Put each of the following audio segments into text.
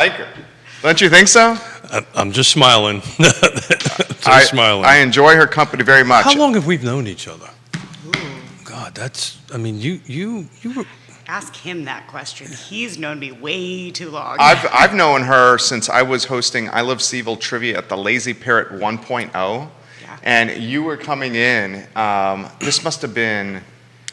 like her. Don't you think so? I'm just smiling. Smiling. I enjoy her company very much. How long have we known each other? God, you were... Ask him that question. He's known me way too long. I've known her since I was hosting I Love Seville Trivia at the Lazy Parrot 1.0. Yeah. And you were coming in, this must have been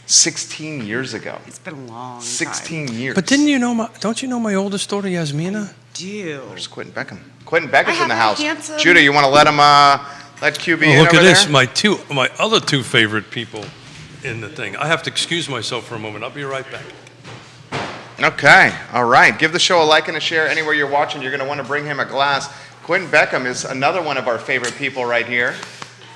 16 years ago. It's been a long 16 time. years. But don't you know my oldest daughter, Yasmina? Do. There's Quentin Beckham. Quentin Beckham's I in the have house. a handsome- Judah, you want to let him, let QB in Look over at this, there? my other two favorite people in the thing. I have to excuse myself for a moment. I'll be right back. Okay, all right. Give the show a like and a share anywhere you're watching. You're going to want to bring him a glass. Quentin Beckham is another one of our favorite people right here.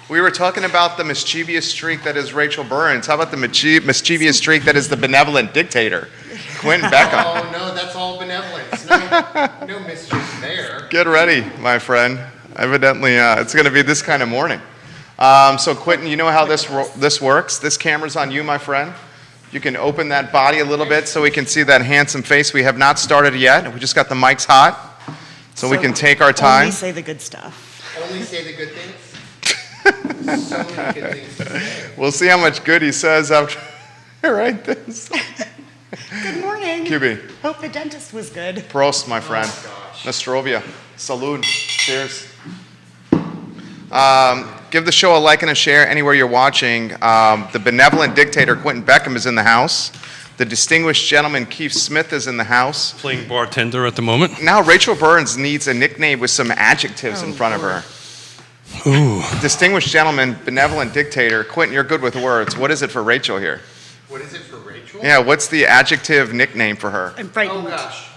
We were talking about the mischievous streak that is Rachel Burns. How about the mischievous streak that is the benevolent dictator, Quentin Beckham? Oh, no, that's all benevolence. No mischief there. Get ready, my friend. Evidently, it's going to be this kind of morning. So, Quentin, you know how this works? This camera's on you, my friend. You can open that body a little bit so we can see that handsome face. We have not started yet. We just got the mics hot, so we can take our time. Only say the good stuff. Only say the good things. So many good things to say. We'll see how much good he says after I write this. Good morning. QB. Hope the dentist was good. Prost, my friend. Oh, gosh. Nostrovia. Salud. Cheers. Give the show a like and a share anywhere you're watching. The benevolent dictator, Quentin Beckham, is in the house. The distinguished gentleman, Keith Smith, is in the house. Playing bartender at the moment. Now, Rachel Burns needs a nickname with some adjectives in front of her. Ooh. Distinguished gentleman, benevolent dictator. Quentin, you're good with words. What is it for Rachel here? What is it for Rachel? Yeah, what's the adjective nickname for her? I'm frightened. Oh gosh,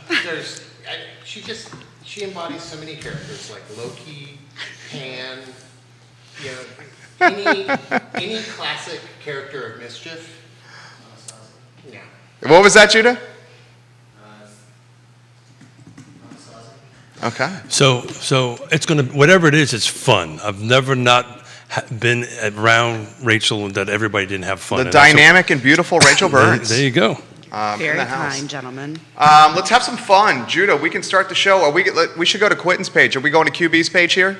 she embodies so many characters like Loki, Pan, you know, any classic character of mischief. Yeah. What was that, Judah? Okay. So it's gonna, whatever it is, it's fun. I've never not been around Rachel and that everybody didn't have fun. The And that's dynamic and beautiful Rachel Burns. There you go. In Very the house. kind, gentlemen. Let's have some fun. Judah, we can start the show. We should go to Quentin's page. Are we going to QB's page here?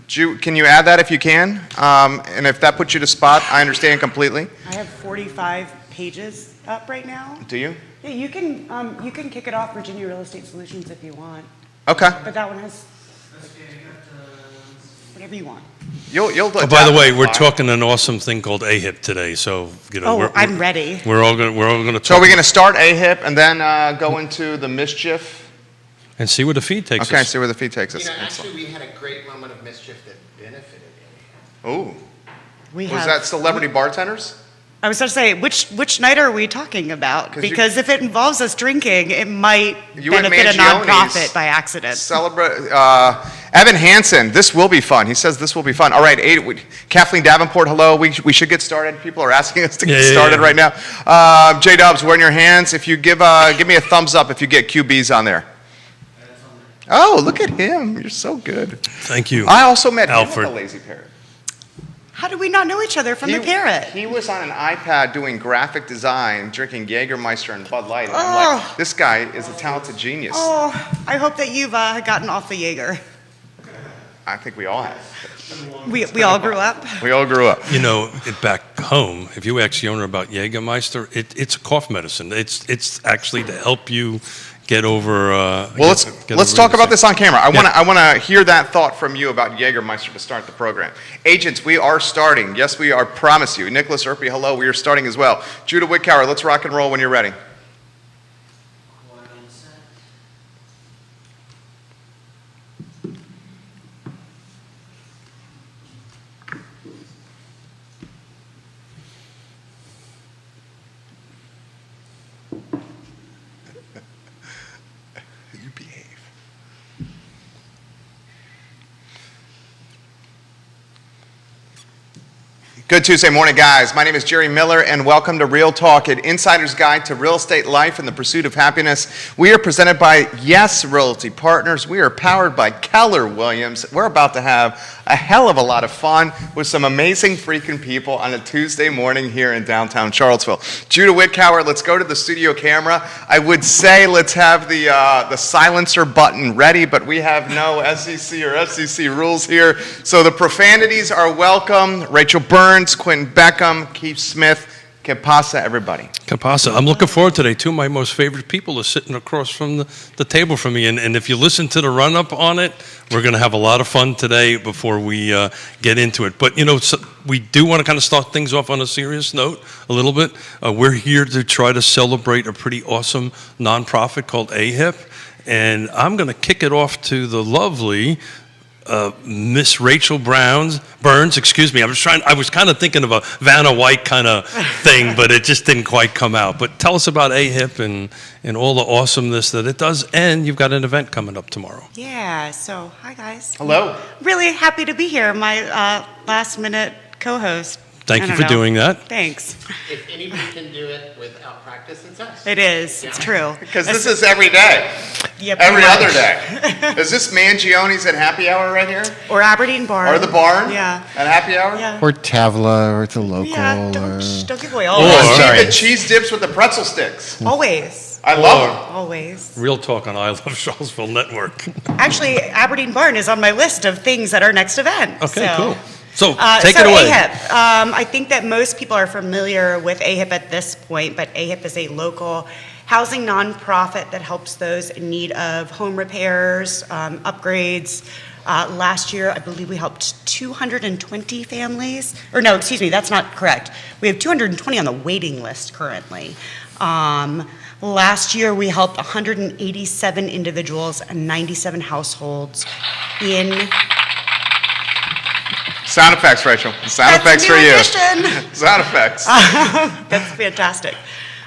Can you add that if you can? And if that puts you to spot, I understand completely. I have 45 pages up right now. Do you? Yeah, you can kick it off Virginia Real Estate Solutions if you want, Okay. but that one has whatever you want. You'll Oh, by the way, we're talking an awesome thing called AHIP today, so you know. Oh, I'm ready. We're all gonna talk. So are we going to start AHIP and then go into the mischief? and see where the feed takes Okay, us. see where the feed takes us. You know, actually, we had a great moment of mischief that benefited him. Ooh. We Was have, that celebrity bartenders? I was going to say, which night are we talking about? 'Cause you- Because if it involves us drinking, it might You and benefit a Mangione's nonprofit by accident. Celebrate. Evan Hansen, this will be fun. He says this will be fun. All right, Kathleen Davenport, hello. We should get started. People are asking us to get started right now. J Dubs, we're in your hands. If you give me a thumbs up if you get QBs on there. Oh, look at him. You're so good. Thank you. I also met him Alfred. at the Lazy Parrot. How do we not know each other from the parrot? He was on an iPad doing graphic design, drinking Jägermeister and Bud Light. And I'm like, Oh. this guy is a talented genius. Oh, I hope that you've gotten off the Jaeger. I think we all have. We all grew up. We all grew up. You know, back home, if you ask the owner about Jägermeister, it's a cough medicine. It's actually to help you get over. Well, let's talk about this on camera. I want to hear that thought from you about Jägermeister to start the program. Agents, we are starting. Yes, we are. Promise you. Nicholas Erpy, hello. We are starting as well. Judah Whitcower, let's rock and roll when you're ready. You behave. Good Tuesday morning, guys. My name is Jerry Miller, and welcome to Real Talk, an insider's guide to real estate life and the pursuit of happiness. We are presented by Yes Realty Partners. We are powered by Keller Williams. We're about to have a hell of a lot of fun with some amazing freaking people on a Tuesday morning here in downtown Charlottesville. Judah Whitcower, let's go to the studio camera. I would say let's have the silencer button ready, but we have no SEC or FCC rules here. So the profanities are welcome. Rachel Burns, Quentin Beckham, Keith Smith, que pasa, everybody? Que pasa. I'm looking forward today. Two of my most favorite people are sitting across from the table from me. And if you listen to the run-up on it, we're going to have a lot of fun today before we get into it. But, we do want to kind of start things off on a serious note a little bit. We're here to try to celebrate a pretty awesome nonprofit called AHIP. And I'm going to kick it off to the lovely Miss Rachel Burns, excuse me. I was kind of thinking of a Vanna White kind of thing, but it just didn't quite come out. But tell us about AHIP and all the awesomeness that it does. And you've got an event coming up tomorrow. Yeah, so hi guys. Hello. Really happy to be here, my last minute co-host. Thank you for doing that. Thanks. If anybody can do it without practice, it's us. It is, it's true. Because this is every day. Yeah, Every pretty other much. day. Is this Mangione's at happy hour right here? Or Aberdeen Barn. Or the barn? Yeah. At happy hour? Yeah. Or Tavla, or it's a local. Yeah, or... don't give away all Or- of See it. the cheese dips with the pretzel sticks. Always. I love them. Always. Real Talk on I Love Charlottesville Network. Actually, Aberdeen Barn is on my list of things at our next event. Okay, so. cool. So take it so away. AHIP. I think that most people are familiar with AHIP at this point, but AHIP is a local housing nonprofit that helps those in need of home repairs, upgrades. Last year, I believe we helped 220 families. Or no, excuse me, that's not correct. We have 220 on the waiting list currently. Last year, we helped 187 individuals and 97 households in... Sound effects, Rachel. Sound That's effects a for new you. addition. Sound effects. That's fantastic.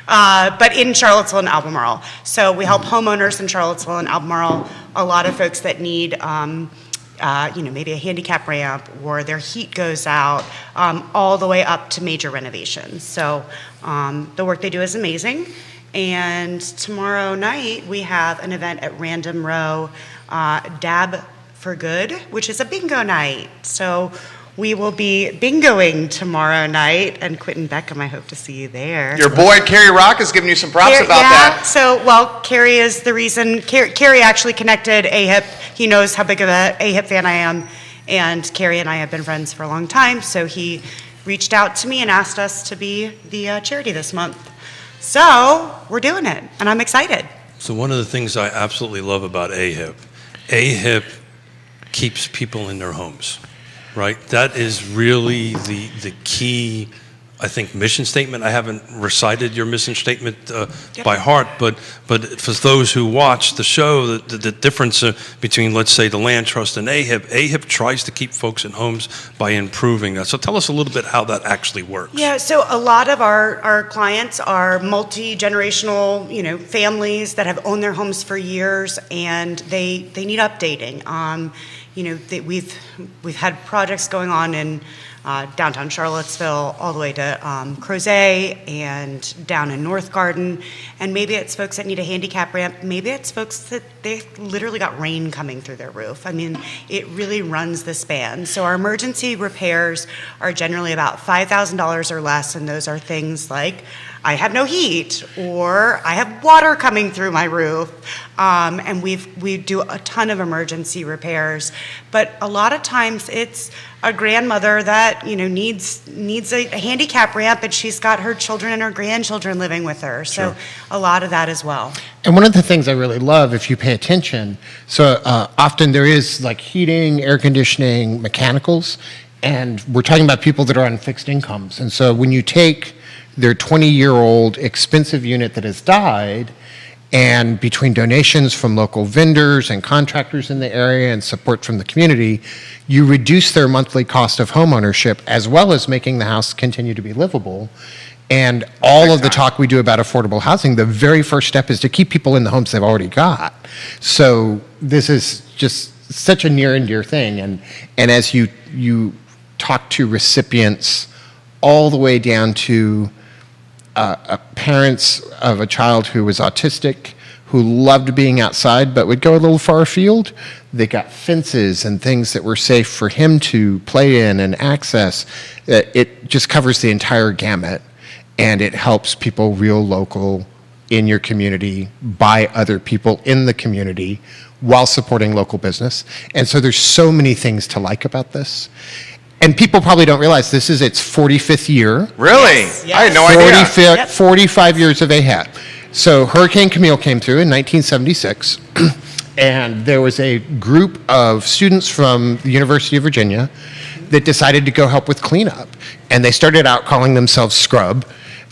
But in Charlottesville and Albemarle. So we help homeowners in Charlottesville and Albemarle, a lot of folks that need, maybe a handicap ramp or their heat goes out, all the way up to major renovations. So the work they do is amazing. And tomorrow night, we have an event at Random Row, Dab for Good, which is a bingo night. So we will be bingoing tomorrow night, and Quentin Beckham, I hope to see you there. Your boy, Kerry Rock, is giving you some props about that. So, Kerry is the reason. Kerry actually connected AHIP. He knows how big of a AHIP fan I am, and Kerry and I have been friends for a long time, so he reached out to me and asked us to be the charity this month. So, we're doing it, and I'm excited. So one of the things I absolutely love about AHIP keeps people in their homes, right? That is really the key, I think, mission statement. I haven't recited your mission statement by heart, but for those who watch the show, the difference between, let's say, the Land Trust and AHIP tries to keep folks in homes by improving that. So tell us a little bit how that actually works. Yeah, so a lot of our clients are multi-generational, families that have owned their homes for years, and they need updating. We've had projects going on in downtown Charlottesville all the way to Crozet and down in North Garden, and maybe it's folks that need a handicap ramp, maybe it's folks that they literally got rain coming through their roof. I mean, it really runs the span. So our emergency repairs are generally about $5,000 or less, and those are things like I have no heat, or I have water coming through my roof, and we do a ton of emergency repairs. But a lot of times it's a grandmother that needs a handicap ramp, and she's got her children and her grandchildren living with her. So a lot of that as well. And one of the things I really love, if you pay attention, so often there is like heating, air conditioning, mechanicals, and we're talking about people that are on fixed incomes. And so when you take their 20-year-old expensive unit that has died, and between donations from local vendors and contractors in the area and support from the community, you reduce their monthly cost of home ownership as well as making the house continue to be livable. And all of the talk we do about affordable housing, the very first step is to keep people in the homes they've already got. So this is just such a near and dear thing. And as you talk to recipients all the way down to parents of a child who was autistic, who loved being outside but would go a little far afield. They got fences and things that were safe for him to play in and access. It just covers the entire gamut, and it helps people real local in your community by other people in the community while supporting local business. And so there's so many things to like about this. And people probably don't realize this is its 45th year. Really? Yes, I had no yes. idea. Yep. 45 years of AHAT. So Hurricane Camille came through in 1976, and there was a group of students from the University of Virginia that decided to go help with cleanup. And they started out calling themselves Scrub.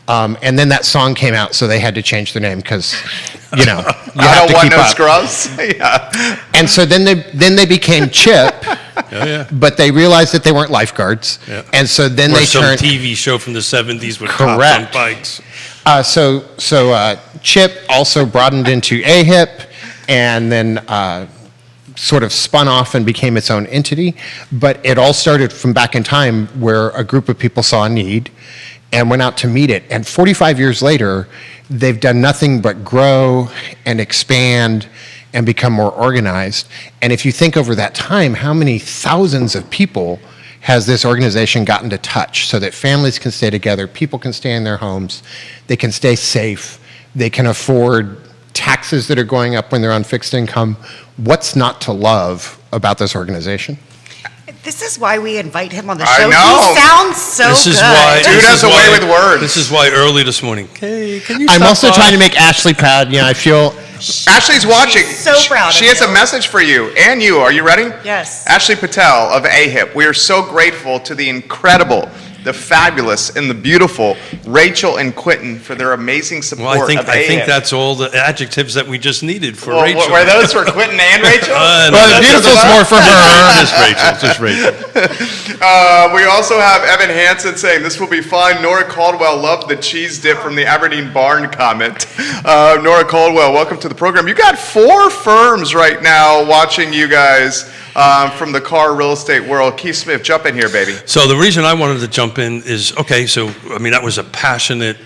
And then that song came out, so they had to change their name because, you know, you I have don't to want keep no up. scrubs. Yeah. And so then they became Chip, Yeah. but they realized that they weren't lifeguards. Yeah. And so then Or they some turned. TV show from the 70s with cops on Correct. bikes. So Chip also broadened into AHIP, and then sort of spun off and became its own entity. But it all started from back in time where a group of people saw a need and went out to meet it. And 45 years later, they've done nothing but grow and expand and become more organized. And if you think over that time, how many thousands of people has this organization gotten to touch so that families can stay together, people can stay in their homes, they can stay safe, they can afford taxes that are going up when they're on fixed income. What's not to love about this organization? This is why we invite him on the I show. know. He sounds so This is good. why. Dude this has is a way why- with words. This is why early this morning. Hey, can you I'm stop also by? trying to make Ashley proud. You know, I feel Ashley's watching. She's so proud She of has a you. message for you and you. Are you ready? Yes. Ashley Patel of AHIP. We are so grateful to the incredible, the fabulous, and the beautiful Rachel and Quentin for their amazing support Well, of I think AHIP. that's all the adjectives that we just needed for Well, Rachel. were those for Quentin and Rachel? No, well, the that's beautiful's just- more for her. Just Rachel. Just Rachel. We also have Evan Hansen saying, this will be fun. Nora Caldwell loved the cheese dip from the Aberdeen Barn comment. Nora Caldwell, welcome to the program. You got 4 firms right now watching you guys from the car real estate world. Keith Smith, jump in here, baby. So the reason I wanted to jump in is, okay, so, I mean, that was a passionate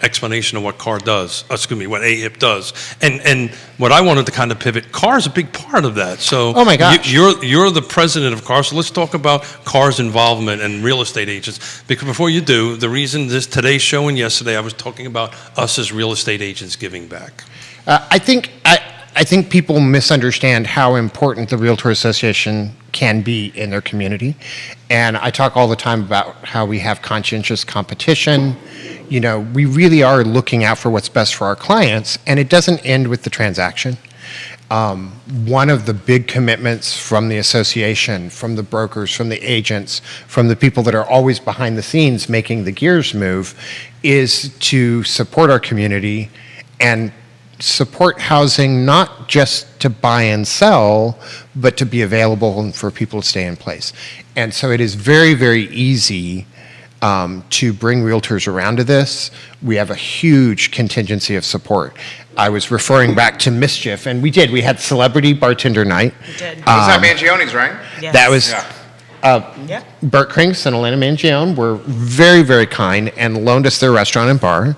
explanation of what CAR does, what AHIP does. And what I wanted to kind of pivot, CAR is a big part of that. So Oh my gosh. you're the president of CAR, so let's talk about CAR's involvement and real estate agents. Because before you do, the reason today's show and yesterday, I was talking about us as real estate agents giving back. I think people misunderstand how important the Realtor Association can be in their community. And I talk all the time about how we have conscientious competition. You know, we really are looking out for what's best for our clients, and it doesn't end with the transaction. One of the big commitments from the association, from the brokers, from the agents, from the people that are always behind the scenes making the gears move, is to support our community and support housing not just to buy and sell, but to be available and for people to stay in place. And so it is very, very easy to bring realtors around to this. We have a huge contingency of support. I was referring back to Mischief, and we had celebrity bartender night. We did. Was that Mangione's, right? Yes. That was Yeah. Bert Krinks and Elena Mangione were very, very kind and loaned us their restaurant and bar.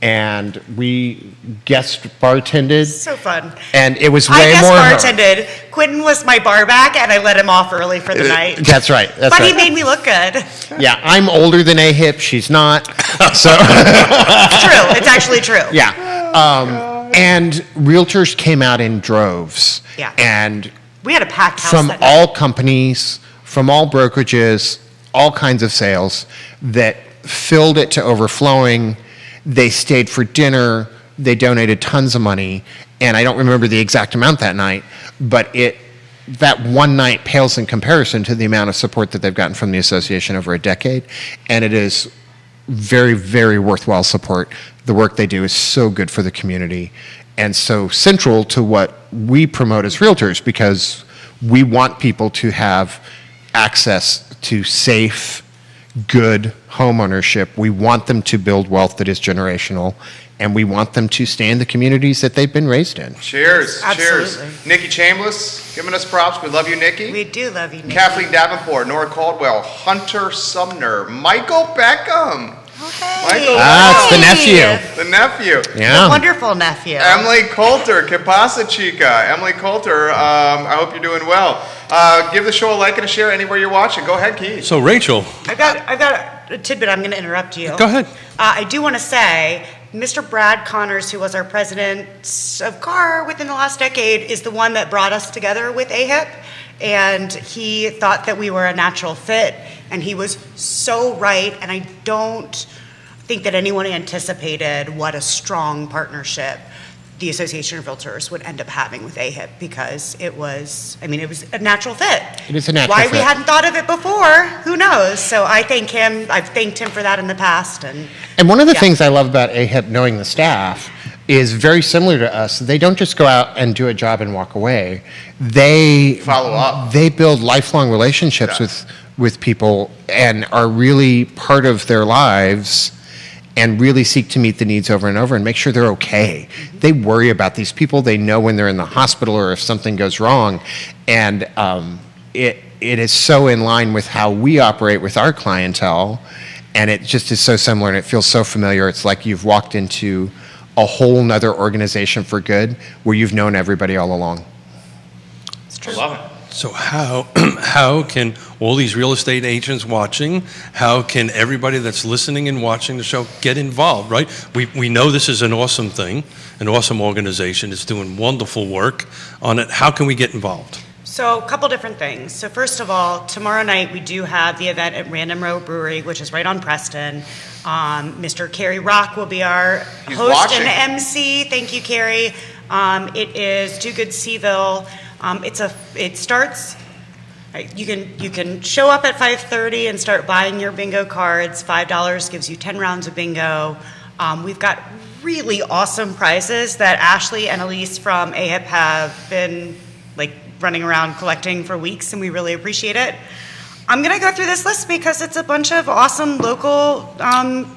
And we guest bartended. So fun. And it was I way guest more. bartended. Quentin was my bar back, and I let him off early for the night. That's right. That's But he right. made me look good. Yeah, I'm older than AHIP. She's not. So It's true. It's actually true. yeah. And realtors came out in droves. Yeah. And We had a packed house from that night. all companies, from all brokerages, all kinds of sales that filled it to overflowing. They stayed for dinner. They donated tons of money. And I don't remember the exact amount that night, but that one night pales in comparison to the amount of support that they've gotten from the association over a decade. And it is very, very worthwhile support. The work they do is so good for the community and so central to what we promote as realtors, because we want people to have access to safe, good home ownership. We want them to build wealth that is generational, and we want them to stay in the communities that they've been raised in. Cheers. Absolutely. Cheers. Nikki Chambliss, giving us props. We love you, Nikki. We do love you, Nikki. Kathleen Davenport, Nora Caldwell, Hunter Sumner, Michael Beckham. Oh, hey. Michael It's the nephew. The nephew. Yeah. Wonderful nephew. Emily Coulter, Que Pasa Chica. Emily Coulter, I hope you're doing well. Give the show a like and a share anywhere you're watching. Go ahead, Keith. So, Rachel, I've got a tidbit. I'm going to interrupt you. go ahead. I do want to say, Mr. Brad Connors, who was our president of CAR within the last decade, is the one that brought us together with AHIP. And he thought that we were a natural fit, and he was so right. And I don't think that anyone anticipated what a strong partnership the Association of Realtors would end up having with AHIP, because it was a natural fit. It is a natural Why fit. we hadn't thought of it before, who knows? So I thank him. I've thanked him for that in the past. And one of the Yeah. things I love about AHIP, knowing the staff, is very similar to us. They don't just go out and do a job and walk away. They Follow up. They build lifelong relationships Yeah. with people and are really part of their lives and really seek to meet the needs over and over and make sure they're okay. They worry about these people. They know when they're in the hospital or if something goes wrong. And it is so in line with how we operate with our clientele. And it just is so similar and it feels so familiar. It's like you've walked into a whole nother organization for good where you've known everybody all along. I love it. So how can all these real estate agents watching, how can everybody that's listening and watching the show get involved, right? We know this is an awesome thing, an awesome organization. It's doing wonderful work on it. How can we get involved? So a couple different things. So first of all, tomorrow night we do have the event at Random Row Brewery, which is right on Preston. Mr. Kerry Rock will be our He's host watching. and MC. Thank you, Kerry. It is Do Good Seaville. It starts. You can show up at 5:30 and start buying your bingo cards. $5 gives you 10 rounds of bingo. We've got really awesome prizes that Ashley and Elise from AHIP have been running around collecting for weeks, and we really appreciate it. I'm going to go through this list because it's a bunch of awesome local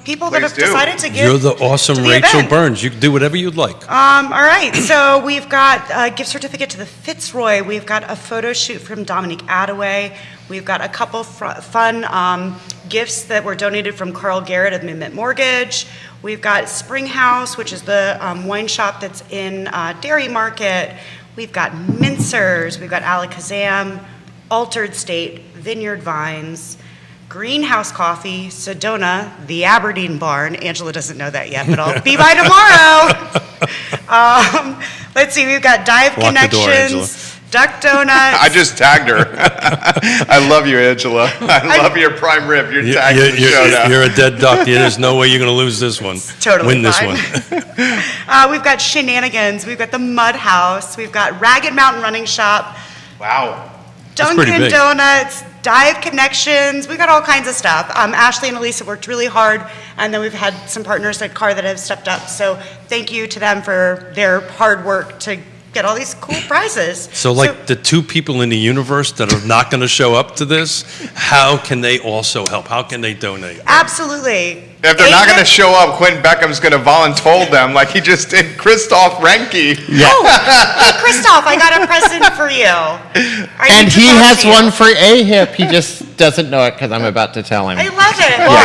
people that Please have do. decided to give. You're the awesome to the Rachel event. Burns. You can do whatever you'd like. All right, so we've got a gift certificate to the Fitzroy. We've got a photo shoot from Dominique Attaway. We've got a couple fun gifts that were donated from Carl Garrett of Midment Mortgage. We've got Spring House, which is the wine shop that's in Dairy Market. We've got Mincers. We've got Alakazam, Altered State, Vineyard Vines, Greenhouse Coffee, Sedona, the Aberdeen Barn. Angela doesn't know that yet, but I'll be by tomorrow. Let's see, we've got Dive Lock the door, Connections, Duck Donuts. I just tagged her. I love you, Angela. I love your prime rib. You're tagged in the show now. You're a dead duck. There's no way you're going to lose this one. Totally Win this fine. one. We've got Shenanigans. We've got the Mud House. We've got Ragged Mountain Running Shop, Wow. That's pretty Dunkin' big. Donuts, Dive Connections. We've got all kinds of stuff. Ashley and Elise have worked really hard, and then we've had some partners at CAR that have stepped up. So thank you to them for their hard work to get all these cool prizes. So, the two people in the universe that are not going to show up to this, how can they also help? How can they donate? Absolutely. If they're not going to AHIP show up, Quentin Beckham's going to voluntold them like he just did Christoph Renke. Hey, Christoph, I got a present for you. I And need to he talk has to you. one for AHIP. He just doesn't know it because I'm about to tell him. I love it. Well,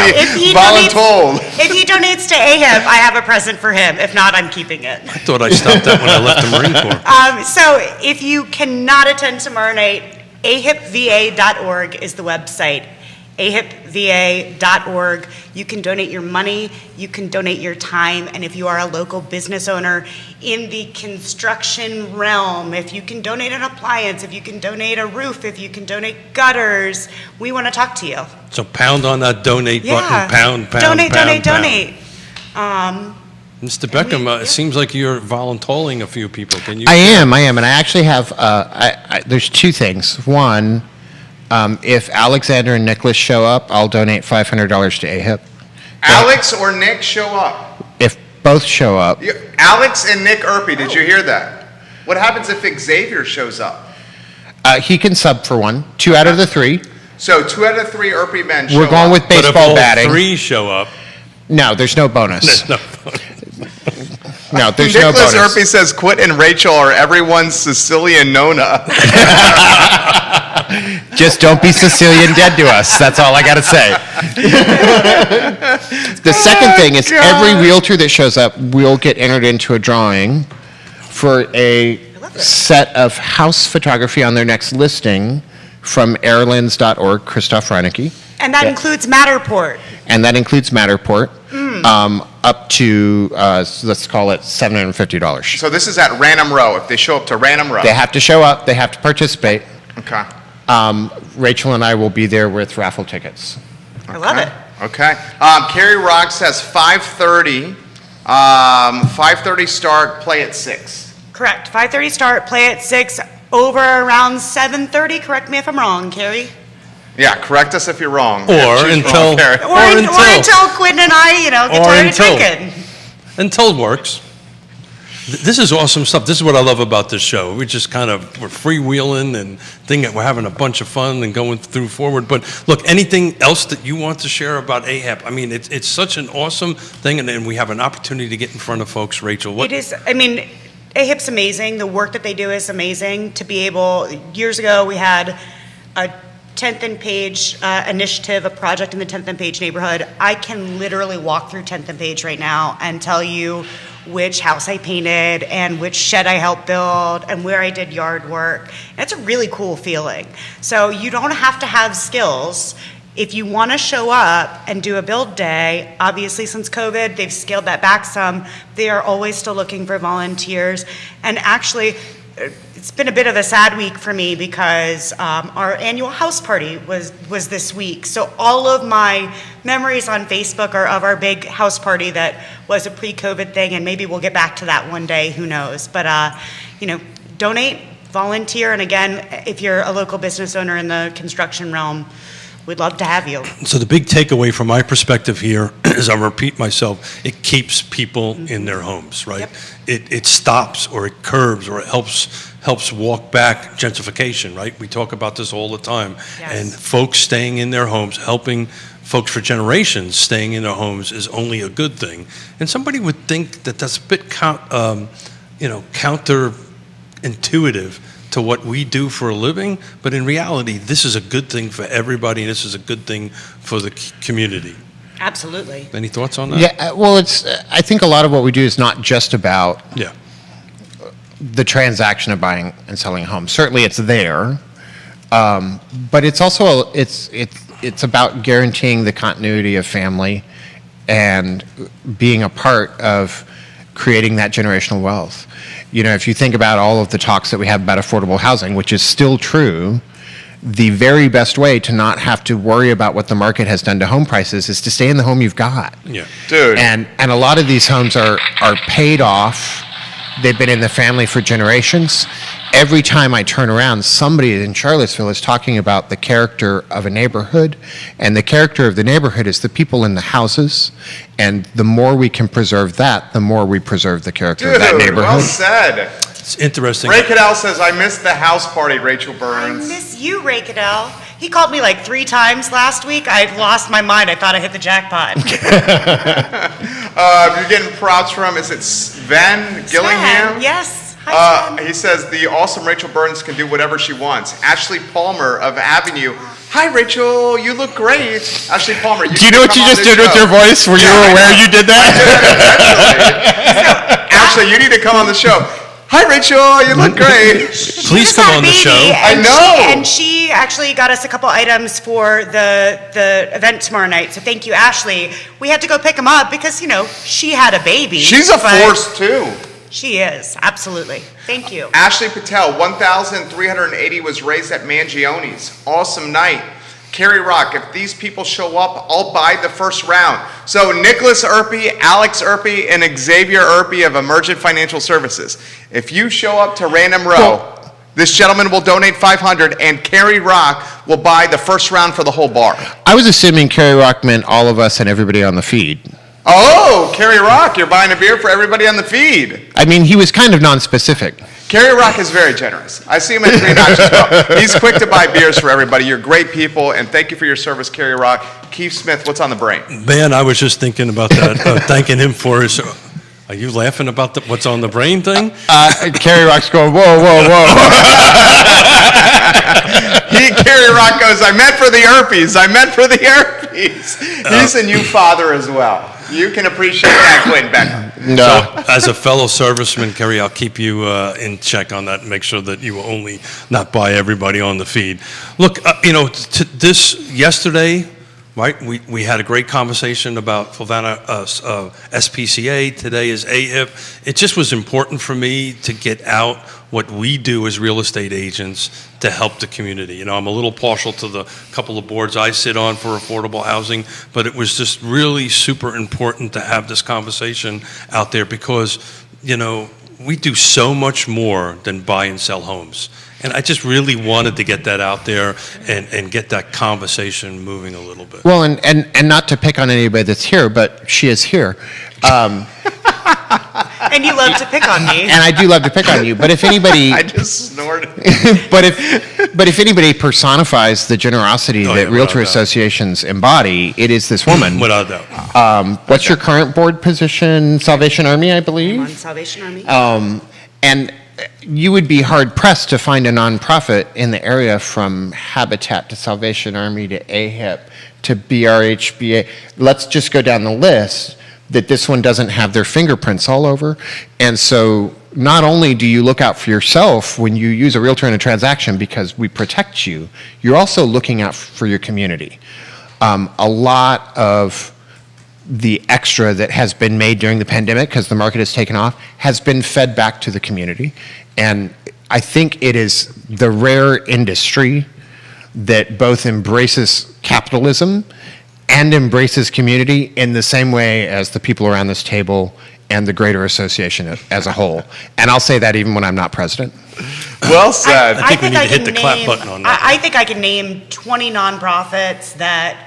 Voluntold. if he donates to AHIP, I have a present for him. If not, I'm keeping it. I thought I stopped that when I left the Marine Corps. So if you cannot attend tomorrow night, ahipva.org is the website. ahipva.org. You can donate your money, you can donate your time, and if you are a local business owner in the construction realm, if you can donate an appliance, if you can donate a roof, if you can donate gutters, we want to talk to you. So pound on that donate Yeah. button. Pound, donate, pound, donate, pound. donate. Mr. Beckham, it seems like you're voluntoling a few people. Can you? I am, and I actually have, there's two things. One, if Alexander and Nicholas show up, I'll donate $500 to AHIP. Alex or Nick show up. If both show up, Alex and Nick Erpy, did you hear that? What happens if Xavier shows up? he can sub for one. 2 out of the 3. So 2 out of 3 Erpy men show We're going up. with But if baseball all batting. 3 show up, No, there's no bonus. no. No, there's no Nicholas bonus. Erpy says, Quit and Rachel are everyone's Sicilian Nona. Just don't be Sicilian dead to us. That's all I got to say. The second thing is every realtor that shows up will get entered into a drawing for a set of house photography on their next listing from airlands.org, Christoph Reinecke. And that includes Matterport. And that includes Matterport, up to, let's call it $750. So this is at Random Row, if they show up to Random Row. They have to show up, they have to participate. Okay. Rachel and I will be there with raffle tickets. I love it. Okay. Carrie Rock says 5:30. 5:30 start, play at 6. Correct. 5:30 start, play at 6, over around 7:30. Correct me if I'm wrong, Carrie. Yeah, correct us if you're wrong. Or If she's until- wrong, Carrie. Or until Quinn and I, get tired of drinking. Until it works. This is awesome stuff. This is what I love about this show. We're freewheeling and we're having a bunch of fun and going through forward. But look, anything else that you want to share about AHAP? I mean, it's such an awesome thing, and we have an opportunity to get in front of folks. Rachel, what? It is, AHIP's amazing. The work that they do is amazing. To be able, years ago, we had a 10th and Page initiative, a project in the 10th and Page neighborhood. I can literally walk through 10th and Page right now and tell you which house I painted and which shed I helped build and where I did yard work. And it's a really cool feeling. So you don't have to have skills. If you want to show up and do a build day, obviously since COVID, they've scaled that back some. They are always still looking for volunteers. And actually, it's been a bit of a sad week for me because our annual house party was this week. So all of my memories on Facebook are of our big house party that was a pre-COVID thing, and maybe we'll get back to that one day, who knows. But, donate, volunteer, and again, if you're a local business owner in the construction realm, we'd love to have you. So the big takeaway from my perspective here is, I'll repeat myself, it keeps people in their homes, right? Yep. It stops or it curbs or it helps walk back gentrification, right? We talk about this all the time. Yes. And folks staying in their homes, helping folks for generations staying in their homes is only a good thing. And somebody would think that that's a bit counterintuitive to what we do for a living, but in reality, this is a good thing for everybody, and this is a good thing for the community. Absolutely. Any thoughts on that? Yeah, well, I think a lot of what we do is not just about Yeah. the transaction of buying and selling a home. Certainly it's there, but it's also, it's about guaranteeing the continuity of family and being a part of creating that generational wealth. If you think about all of the talks that we have about affordable housing, which is still true, the very best way to not have to worry about what the market has done to home prices is to stay in the home you've got. Yeah. Dude. And a lot of these homes are paid off. They've been in the family for generations. Every time I turn around, somebody in Charlottesville is talking about the character of a neighborhood, and the character of the neighborhood is the people in the houses, and the more we can preserve that, the more we preserve the character of that Dude, neighborhood. well said. It's interesting. Ray Cadell says, I missed the house party, Rachel I Burns. miss you, Ray Cadell. He called me like 3 times last week. I lost my mind. I thought I hit the jackpot. You're getting props from, is it Sven Gillingham? Sven, yes. Hi, Sven. He says, the awesome Rachel Burns can do whatever she wants. Ashley Palmer of Avenue. Hi, Rachel. You look great. Ashley Palmer. Do you know what you just did with your voice? Were you aware you did that? Ashley, you need to come on the show. Hi, Rachel. You look great. Please come on the show. I know. And she actually got us a couple items for the event tomorrow night. So thank you, Ashley. We had to go pick them up because, she had a baby. She's a but force, too. She is, absolutely. Thank you. Ashley Patel, 1,380 was raised at Mangione's. Awesome night. Carrie Rock, if these people show up, I'll buy the first round. So Nicholas Erpy, Alex Erpy, and Xavier Erpy of Emergent Financial Services. If you show up to Random Row, this gentleman will donate $500, and Carrie Rock will buy the first round for the whole bar. I was assuming Carrie Rock meant all of us and everybody on the feed. Oh, Carrie Rock, you're buying a beer for everybody on the feed. I mean, he was kind of non-specific. Carrie Rock is very generous. I see him at Green Notch as well. He's quick to buy beers for everybody. You're great people, and thank you for your service, Carrie Rock. Keith Smith, what's on the brain? Man, I was just thinking about that, thanking him for his Are you laughing about what's on the brain thing? Carrie Rock's going, whoa, whoa, whoa. Carrie Rock goes, I meant for the herpes. I meant for the herpes. He's a new father as well. You can appreciate that, Quentin Beckham. No. So, as a fellow serviceman, Kerry, I'll keep you in check on that and make sure that you will only not buy everybody on the feed. Look, this yesterday, right? We had a great conversation about Fluvanna SPCA. Today is AHIP. It just was important for me to get out what we do as real estate agents to help the community. I'm a little partial to the couple of boards I sit on for affordable housing, but it was just really super important to have this conversation out there because, we do so much more than buy and sell homes. And I just really wanted to get that out there and get that conversation moving a little bit. Well, and not to pick on anybody that's here, but she is here. And you love to pick on me. And I do love to pick on you. But if anybody, I just snorted. but if anybody personifies the generosity that realtor associations embody, it is this woman. Without doubt. What's your current board position? Salvation Army, I believe. I'm on Salvation Army. And you would be hard pressed to find a nonprofit in the area from Habitat to Salvation Army to AHIP to BRHBA. Let's just go down the list that this one doesn't have their fingerprints all over. And so not only do you look out for yourself when you use a realtor in a transaction because we protect you, you're also looking out for your community. A lot of the extra that has been made during the pandemic, because the market has taken off, has been fed back to the community. And I think it is the rare industry that both embraces capitalism and embraces community in the same way as the people around this table and the greater association as a whole. And I'll say that even when I'm not president. Well said. I think we need to hit the clap button on that. I think I can name 20 nonprofits that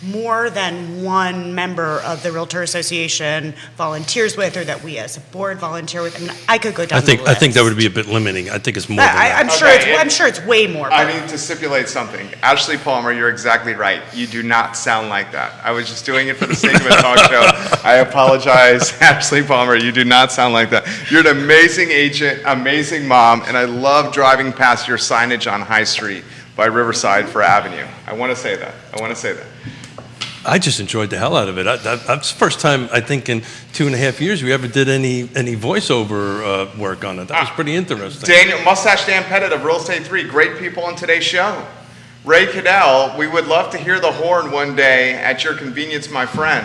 more than one member of the Realtor Association volunteers with, or that we as a board volunteer with. I mean, I could go down the list. I think that would be a bit limiting. I think it's more than that. I'm sure it's way more. I need to stipulate something. Ashley Palmer, you're exactly right. You do not sound like that. I was just doing it for the sake of a talk show. I apologize, Ashley Palmer. You do not sound like that. You're an amazing agent, amazing mom, and I love driving past your signage on High Street by Riverside for Avenue. I want to say that. I just enjoyed the hell out of it. That's the first time, I think, in 2.5 years we ever did any voiceover work on it. That was pretty interesting. Daniel, Mustache Dan Pettit of Real Estate 3, great people on today's show. Ray Cadell, we would love to hear the horn one day at your convenience, my friend.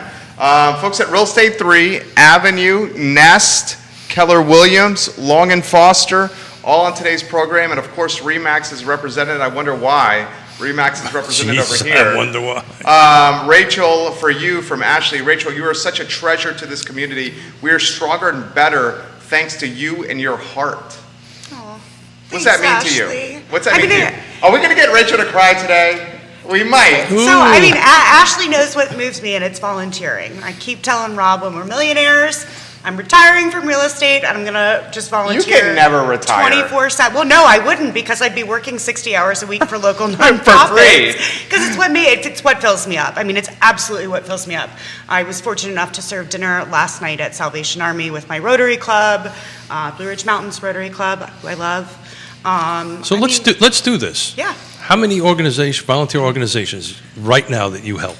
Folks at Real Estate 3, Avenue, Nest, Keller Williams, Long and Foster, all on today's program. And of course, RE/MAX is represented. I wonder why. RE/MAX is represented over here. I wonder why. Rachel, for you, from Ashley. Rachel, you are such a treasure to this community. We are stronger and better thanks to you and your heart. What's that mean to you? What's that mean to you? Are we going to get Rachel to cry today? We might. So, I mean, Ashley knows what moves me, and it's volunteering. I keep telling Rob when we're millionaires, I'm retiring from real estate, and I'm going to just volunteer. You can never retire. 24/7. Well, no, I wouldn't, because I'd be working 60 hours a week for local nonprofits. Because it's what fills me up. I mean, it's absolutely what fills me up. I was fortunate enough to serve dinner last night at Salvation Army with my Rotary Club, Blue Ridge Mountains Rotary Club, who I love. So let's do this. Yeah. How many volunteer organizations right now that you help?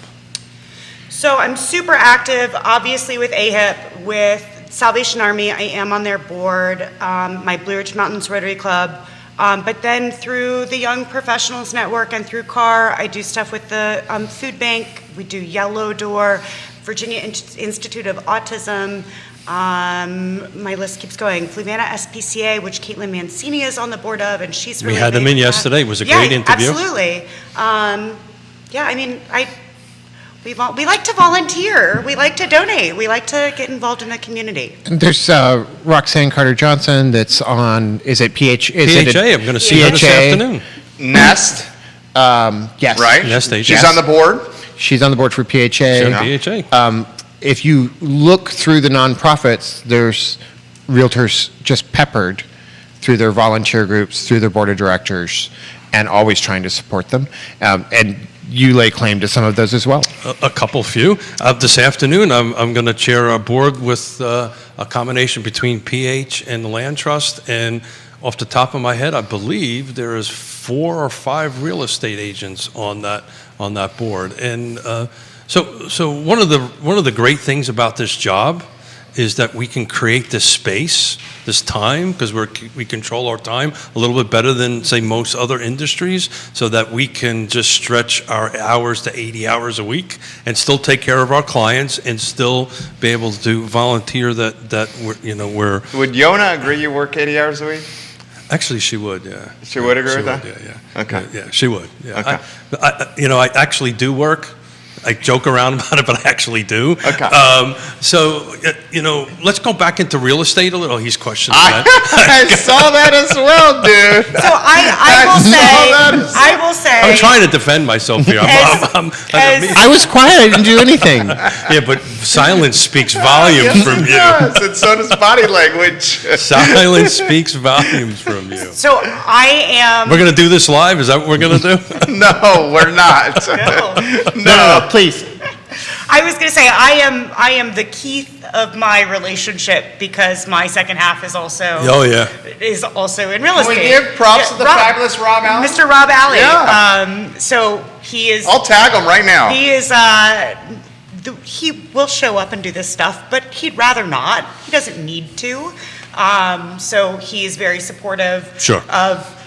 So I'm super active, obviously, with AHIP, with Salvation Army. I am on their board, my Blue Ridge Mountains Rotary Club. But then through the Young Professionals Network and through CAR, I do stuff with the food bank. We do Yellow Door, Virginia Institute of Autism. My list keeps going. Fluvanna SPCA, which Caitlin Mancini is on the board of, and she's really We had them in yesterday. It was a great interview. Absolutely. Yeah, I mean, we like to volunteer. We like to donate. We like to get involved in the community. And there's Roxanne Carter-Johnson that's on, is it PHA? I'm going to see her this afternoon. Nest. Yes. Right? Nest agent. She's on the board. She's on the board for PHA. She's on PHA. If you look through the nonprofits, there's realtors just peppered through their volunteer groups, through their board of directors, and always trying to support them. And you lay claim to some of those as well. A couple few. This afternoon, I'm going to chair a board with a combination between PH and the Land Trust, and off the top of my head, I believe there is 4 or 5 real estate agents on that board. And so one of the great things about this job is that we can create this space, this time, because we control our time a little bit better than, say, most other industries, so that we can just stretch our hours to 80 hours a week and still take care of our clients and still be able to volunteer that we're. Would Yona agree you work 80 hours a week? Actually, she would, yeah. She would agree with that? Yeah. Okay. Yeah, she would, yeah. Okay. I actually do work. I joke around about it, but I actually do. Okay. So, let's go back into real estate a little. He's questioning I that. saw that as well, dude. So I will say, I'm trying to defend myself here. I was quiet. I didn't do anything. Yeah, but silence speaks volumes Yes, from it you. does, and so does body language. Silence speaks volumes from you. so I am. We're going to do this live? Is that what we're going to do? No, we're not. No, please. I was going to say I am the Keith of my relationship because my second half is also Oh, yeah. in real Can we estate. give props to the fabulous Rob Allen? Mr. Rob Alley. Yeah. So he is. I'll tag him right now. He is. He will show up and do this stuff, but he'd rather not. He doesn't need to. So he is very supportive. Sure. Of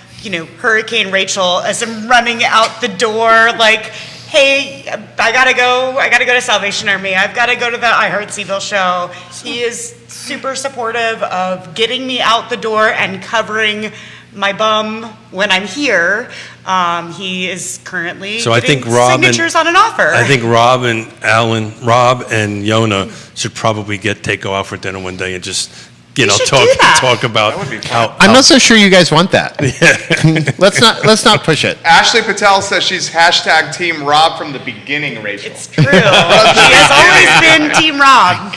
Hurricane Rachel as I'm running out the door, like, hey, I gotta go to Salvation Army. I've got to go to the I Heart Seville show. He is super supportive of getting me out the door and covering my bum when I'm here. He is currently So I getting think Rob signatures on an offer. I think Rob and Yona should probably go out for dinner one day and just should do that. talk about That would be how. I'm not so sure you guys want that. let's not push it. Ashley Patel says she's hashtag Team Rob from the beginning, Rachel. It's true. She has always been Team Rob.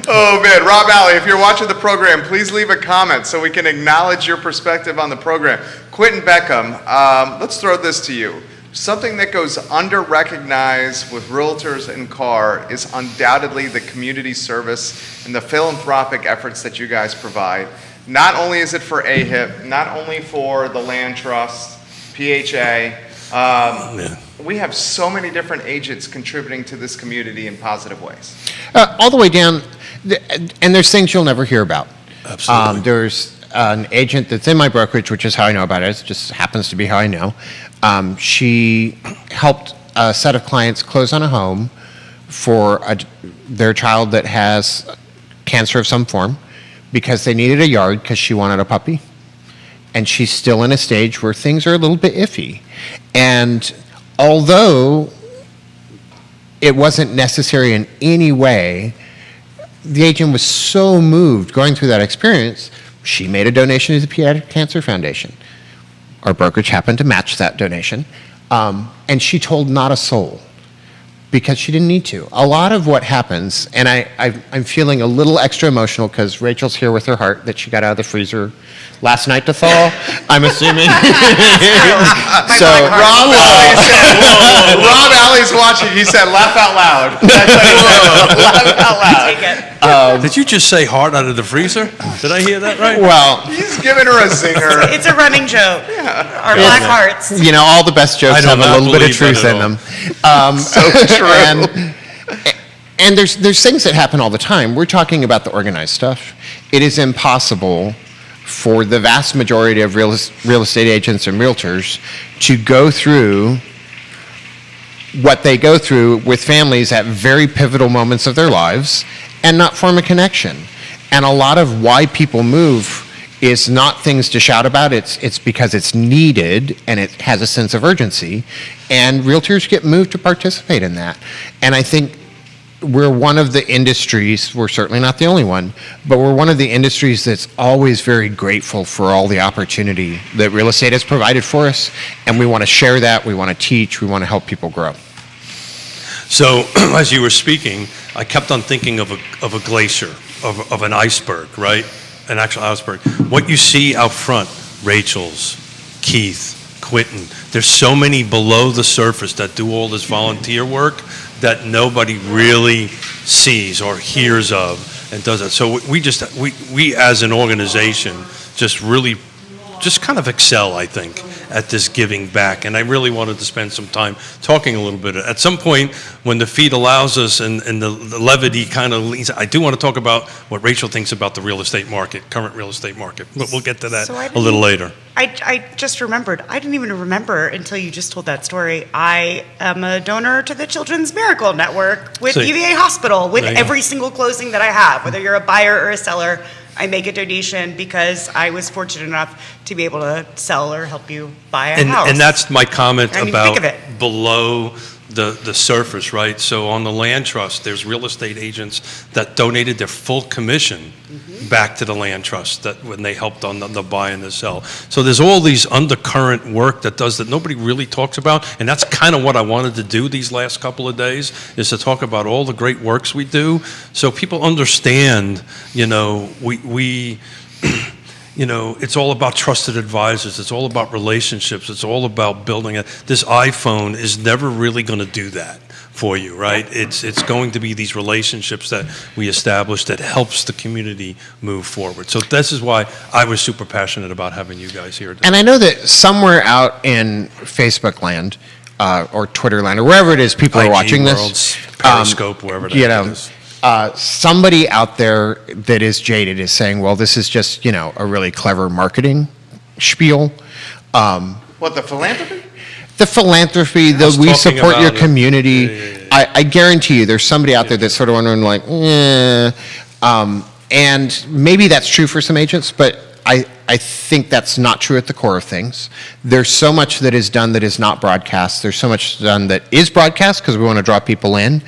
Oh, man. Rob Alley, if you're watching the program, please leave a comment so we can acknowledge your perspective on the program. Quentin Beckham, let's throw this to you. Something that goes under-recognized with realtors and CAR is undoubtedly the community service and the philanthropic efforts that you guys provide. Not only is it for AHIP, not only for the Land Trust, PHA, we have so many different agents contributing to this community in positive ways. All the way down, and there's things you'll never hear about. Absolutely. There's an agent that's in my brokerage, which is how I know about it. It just happens to be how I know. She helped a set of clients close on a home for their child that has cancer of some form because they needed a yard because she wanted a puppy. And she's still in a stage where things are a little bit iffy. And although it wasn't necessary in any way, the agent was so moved going through that experience, she made a donation to the Pediatric Cancer Foundation. Our brokerage happened to match that donation. And she told not a soul because she didn't need to. A lot of what happens, and I'm feeling a little extra emotional because Rachel's here with her heart that she got out of the freezer last night to thaw, I'm assuming. So Rob Alley's watching. He said, laugh out loud. That's what he said. Laugh out loud. Take it. Did you just say heart out of the freezer? Did I hear that right? Well, He's giving her a zinger. It's a running joke. Our black hearts. all the best jokes I do have a not little bit of believe that truth at in them. So true. And there's things that happen all the time. We're talking about the organized stuff. It is impossible for the vast majority of real estate agents and realtors to go through what they go through with families at very pivotal moments of their lives and not form a connection. And a lot of why people move is not things to shout about. It's because it's needed and it has a sense of urgency. And realtors get moved to participate in that. And I think we're one of the industries, we're certainly not the only one, but we're one of the industries that's always very grateful for all the opportunity that real estate has provided for us. And we want to share that, we want to teach, we want to help people grow. So, as you were speaking, I kept on thinking of a glacier, of an iceberg, right? An actual iceberg. What you see out front, Rachel's, Keith, quitting. There's so many below the surface that do all this volunteer work that nobody really sees or hears of and does it. So we as an organization just really just kind of excel, I think, at this giving back. And I really wanted to spend some time talking a little bit. At some point, when the feed allows us and the levity kind of leans, I do want to talk about what Rachel thinks about the real estate market, current real estate market. But we'll get to that a little later. I just remembered. I didn't even remember until you just told that story. I am a donor to the Children's Miracle Network with UVA Hospital with every single closing that I have, whether you're a buyer or a seller. I make a donation because I was fortunate enough to be able to sell or help you buy a house. And that's my comment about think of it. Below the surface, right? So on the land trust, there's real estate agents that donated their full commission back to the land trust that when they helped on the buy and the sell. So there's all these undercurrent work that nobody really talks about, and that's kind of what I wanted to do these last couple of days, is to talk about all the great works we do, so people understand, we it's all about trusted advisors. It's all about relationships. It's all about building it. This iPhone is never really going to do that for you, right? It's going to be these relationships that we establish that helps the community move forward. So this is why I was super passionate about having you guys here today. And I know that somewhere out in Facebook land or Twitter land or wherever it is people are watching Worlds, this, Periscope, wherever that is. Somebody out there that is jaded is saying, well, this is just, a really clever marketing spiel. What, the philanthropy? The philanthropy, the we support your community. Yeah. I guarantee you there's somebody out there that's sort of wondering like, and maybe that's true for some agents, but I think that's not true at the core of things. There's so much that is done that is not broadcast. There's so much done that is broadcast because we want to draw people in.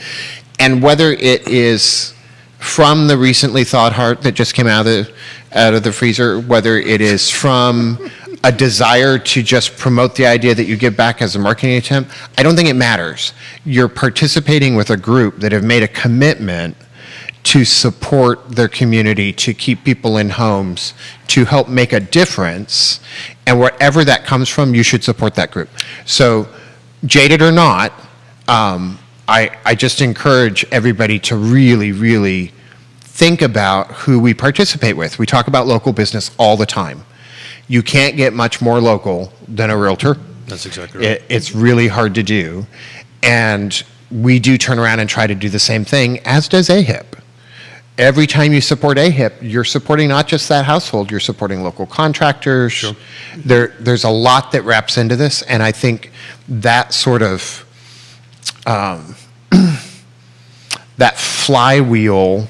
And whether it is from the recently thawed heart that just came out of the freezer, whether it is from a desire to just promote the idea that you give back as a marketing attempt, I don't think it matters. You're participating with a group that have made a commitment to support their community, to keep people in homes, to help make a difference, and wherever that comes from, you should support that group. So, jaded or not, I just encourage everybody to really, really think about who we participate with. We talk about local business all the time. You can't get much more local than a realtor. That's exactly right. It's really hard to do. And we do turn around and try to do the same thing, as does AHIP. Every time you support AHIP, you're supporting not just that household, you're supporting local contractors. Sure. There's a lot that wraps into this, and I think that sort of that flywheel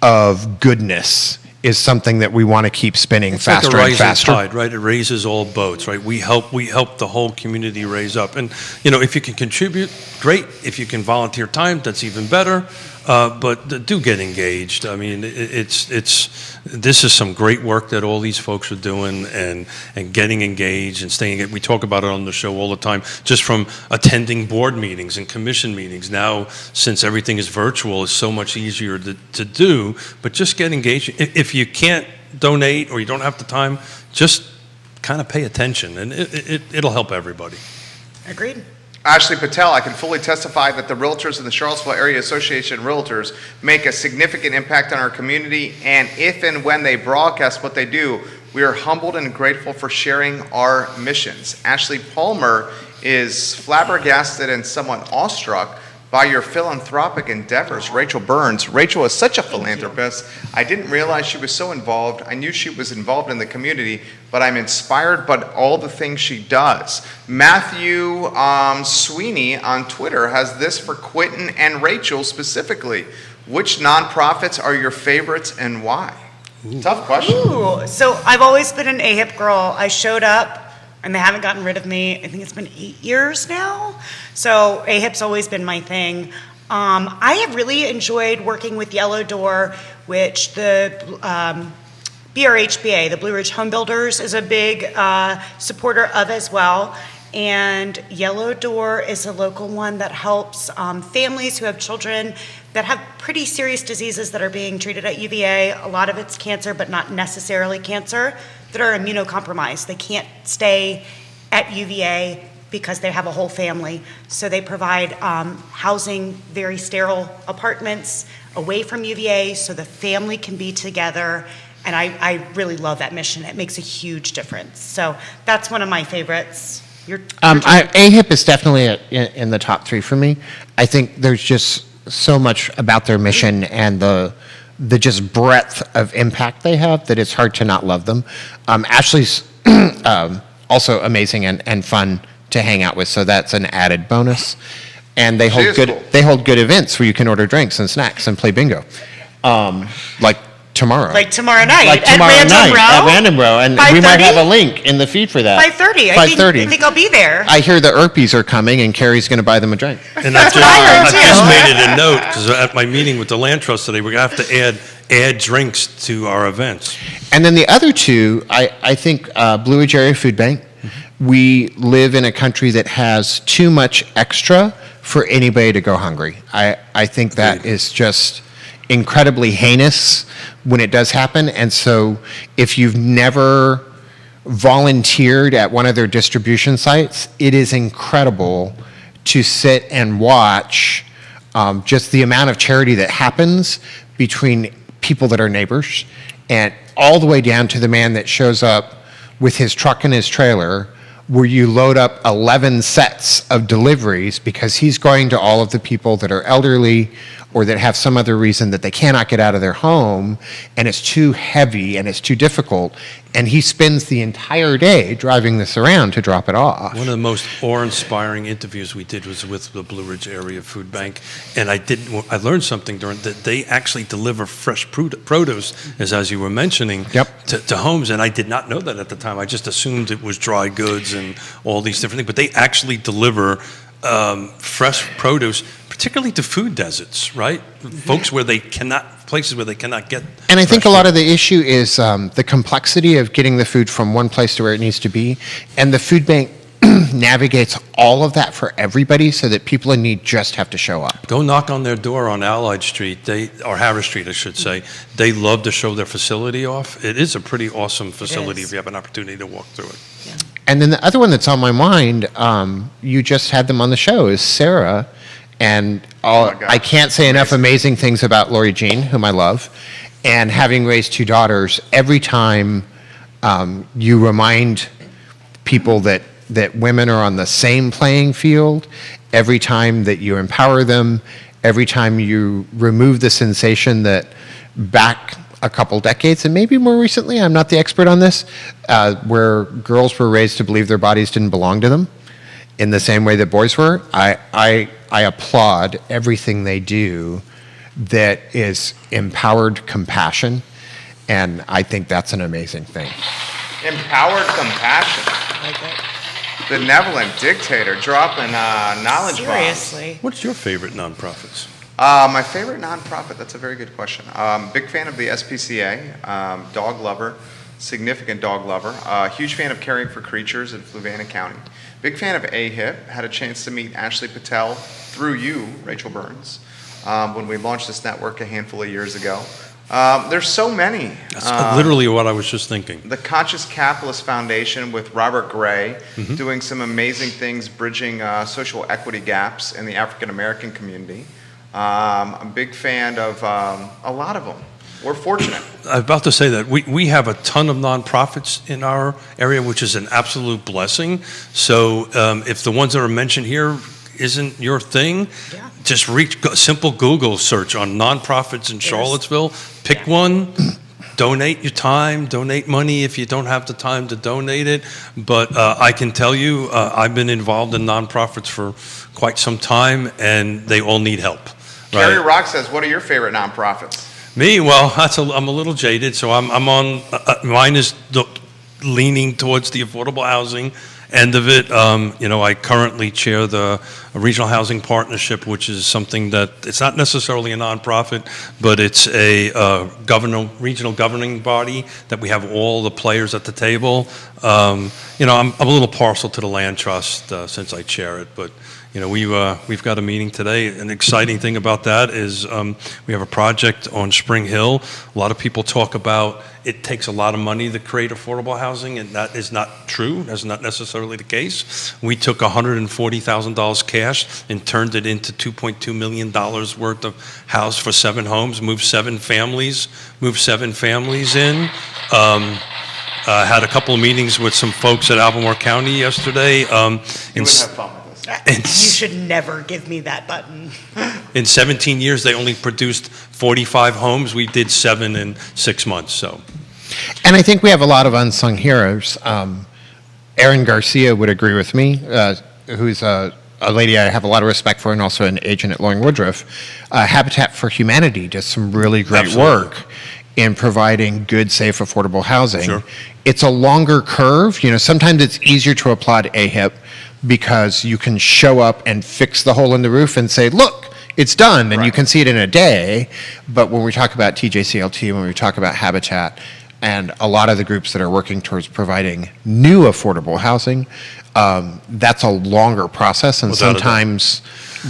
of goodness is something that we want to keep spinning faster and faster. Tide, right? It raises all boats, right? We help the whole community raise up. And, if you can contribute, great. If you can volunteer time, that's even better. But do get engaged. I mean, this is some great work that all these folks are doing and getting engaged and staying. We talk about it on the show all the time, just from attending board meetings and commission meetings. Now, since everything is virtual, it's so much easier to do, but just get engaged. If you can't donate or you don't have the time, just kind of pay attention, and it'll help everybody. Agreed. Ashley Patel, I can fully testify that the realtors in the Charlottesville Area Association Realtors make a significant impact on our community, and if and when they broadcast what they do, we are humbled and grateful for sharing our missions. Ashley Palmer is flabbergasted and somewhat awestruck by your philanthropic endeavors. Rachel Burns. Rachel is such a philanthropist. I didn't realize she was so involved. I knew she was involved in the community, but I'm inspired by all the things she does. Matthew Sweeney on Twitter has this for Quentin and Rachel specifically. Which nonprofits are your favorites and why? Ooh. Tough question. Ooh, so I've always been an AHIP girl. I showed up and they haven't gotten rid of me. I think it's been 8 years now. So AHIP's always been my thing. I have really enjoyed working with Yellow Door, which the BRHBA, the Blue Ridge Home Builders, is a big supporter of as well. And Yellow Door is a local one that helps families who have children that have pretty serious diseases that are being treated at UVA. A lot of it's cancer, but not necessarily cancer, that are immunocompromised. They can't stay at UVA because they have a whole family. So they provide housing, very sterile apartments away from UVA so the family can be together. And I really love that mission. It makes a huge difference. So that's one of my favorites. AHIP is definitely in the top 3 for me. I think there's just so much about their mission and the just breadth of impact they have that it's hard to not love them. Ashley's also amazing and fun to hang out with, so that's an added bonus. And they hold good events where you can order drinks and snacks and play bingo, like tomorrow. Like tomorrow night. Like tomorrow night at Random Row, and we might have a link in the feed for that. 5:30. I think I'll be there. I hear the Erpies are coming, and Carrie's going to buy them a drink. And I just made it a note because at my meeting with the land trust today, we're going to have to add drinks to our events. And then the other 2, I think Blue Ridge Area Food Bank. We live in a country that has too much extra for anybody to go hungry. I think that is just incredibly heinous when it does happen. And so if you've never volunteered at one of their distribution sites, it is incredible to sit and watch just the amount of charity that happens between people that are neighbors, and all the way down to the man that shows up with his truck and his trailer, where you load up 11 sets of deliveries because he's going to all of the people that are elderly or that have some other reason that they cannot get out of their home, and it's too heavy and it's too difficult, and he spends the entire day driving this around to drop it off. One of the most awe-inspiring interviews we did was with the Blue Ridge Area Food Bank, and I learned something during that they actually deliver fresh produce, as you were mentioning, to homes, and I did not know that at the time. I just assumed it was dry goods and all these different things, but they actually deliver fresh produce, particularly to food deserts, right? Places where they cannot get. And I think a lot of the issue is the complexity of getting the food from one place to where it needs to be, and the food bank navigates all of that for everybody so that people in need just have to show up. Go knock on their door on Allied Street, or Harris Street, I should say. They love to show their facility off. It is a pretty awesome facility if you have an opportunity to walk through it. Yeah. And then the other one that's on my mind, you just had them on the show, is Sarah. And I can't say enough amazing things about Lori Jean, whom I love. And having raised 2 daughters, every time you remind people that women are on the same playing field, every time that you empower them, every time you remove the sensation that back a couple decades, and maybe more recently, I'm not the expert on this, where girls were raised to believe their bodies didn't belong to them in the same way that boys were, I applaud everything they do that is empowered compassion, and I think that's an amazing thing. Empowered compassion. Benevolent dictator dropping knowledge bombs. Seriously. What's your favorite nonprofits? My favorite nonprofit, that's a very good question. Big fan of the SPCA, dog lover, significant dog lover. Huge fan of Caring for Creatures in Fluvanna County. Big fan of AHIP. Had a chance to meet Ashley Patel through you, Rachel Burns, when we launched this network a handful of years ago. There's so many. That's literally what I was just thinking. The Conscious Capitalist Foundation with Robert Gray, doing some amazing things, bridging social equity gaps in the African American community. I'm a big fan of a lot of them. We're fortunate. I was about to say that we have a ton of nonprofits in our area, which is an absolute blessing. So if the ones that are mentioned here isn't your thing, just simple Google search on nonprofits in Charlottesville. Pick one. Donate your time, donate money if you don't have the time to donate it. But I can tell you, I've been involved in nonprofits for quite some time, and they all need help. Carrie Rock says, what are your favorite nonprofits? Me? Well, I'm a little jaded, so I'm on, mine is leaning towards the affordable housing end of it. I currently chair the Regional Housing Partnership, which is something that, it's not necessarily a nonprofit, but it's a regional governing body that we have all the players at the table. I'm a little partial to the land trust since I chair it, but we've got a meeting today. An exciting thing about that is we have a project on Spring Hill. A lot of people talk about it takes a lot of money to create affordable housing, and that is not true. That's not necessarily clearly the case. We took $140,000 cash and turned it into $2.2 million worth of house for 7 homes, moved 7 families in. Had a couple of meetings with some folks at Albemarle County yesterday. You would have fun with this. You should never give me that button. In 17 years, they only produced 45 homes. We did 7 in 6 months, so. And I think we have a lot of unsung heroes. Erin Garcia would agree with me, who's a lady I have a lot of respect for and also an agent at Loring Woodruff. Habitat for Humanity does some really great Absolutely. work in providing good, safe, affordable housing. Sure. It's a longer curve. You know, sometimes it's easier to applaud AHIP because you can show up and fix the hole in the roof and say, look, it's done, and you can see it in a day. But when we talk about TJCLT, when we talk about Habitat, and a lot of the groups that are working towards providing new affordable housing, that's a longer process, and Without a doubt. sometimes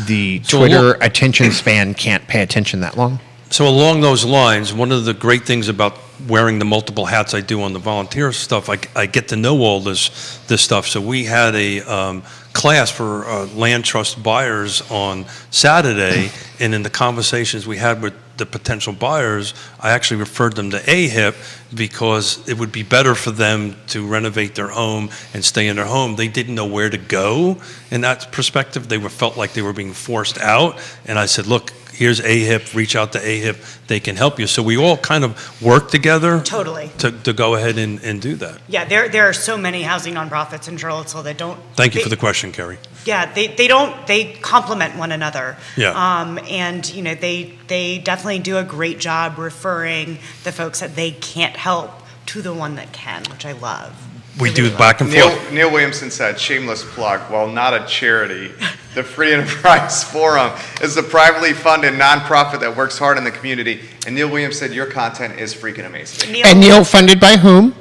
the So Twitter attention span can't pay attention that long. So along those lines, one of the great things about wearing the multiple hats I do on the volunteer stuff, I get to know all this stuff. So we had a class for land trust buyers on Saturday, and in the conversations we had with the potential buyers, I actually referred them to AHIP because it would be better for them to renovate their home and stay in their home. They didn't know where to go in that perspective. They felt like they were being forced out, and I said, look, here's AHIP, reach out to AHIP, they can help you. So we all kind of work together Totally. to go ahead and do that. Yeah, there are so many housing nonprofits in Charlottesville that don't. Thank you for the question, Kerry. Yeah, they complement one another. Yeah. And you know, they definitely do a great job referring the folks that they can't help to the one that can, which I love. We Really do love. back and forth. Neil Williamson said, shameless plug, while not a charity, the Free Enterprise Forum is a privately funded nonprofit that works hard in the community. And Neil Williams said your content is freaking amazing. And Neil, funded by whom?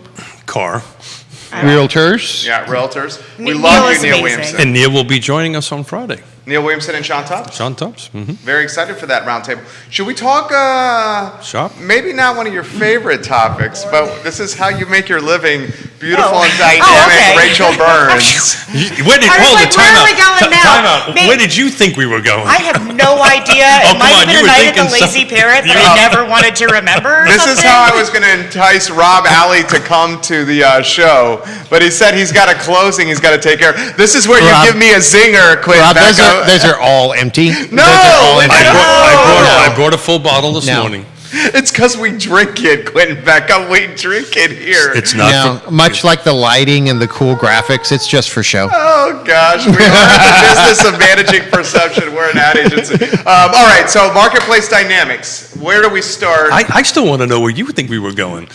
Car. Realtors? Yeah, realtors. We Neil love is you, Neil amazing. Williamson. And Neil will be joining us on Friday. Neil Williamson and Sean Tubbs. Sean Tubbs. Very excited for that roundtable. Should we talk, Shop? maybe not one of your favorite topics, but this is how you make your living beautiful Oh. and dynamic Oh, okay. Rachel Burns. Where did, I was hold like, it, where time are we out. going now? Time out. May- Where did you think we were going? I have no idea. Oh, It might come on, have been you a were night at the thinking Lazy some- Parrot that I never wanted to remember. or This is something. how I was going to entice Rob Alley to come to the show, but he said he's got a closing he's got to take care of. This is where Rob- you give me a zinger, Quinn. Rob, Becca. those are all empty. No, Those are all it's empty. I brought a full bottle this No. morning. It's because we drink it, Quentin Becca. We drink it here. It's not. No, for- much like the lighting and the cool graphics, it's just for show. Oh, gosh. We are in the business of managing perception. We're an ad agency. All right, so marketplace dynamics. Where do we start? I still want to know where you think we were going.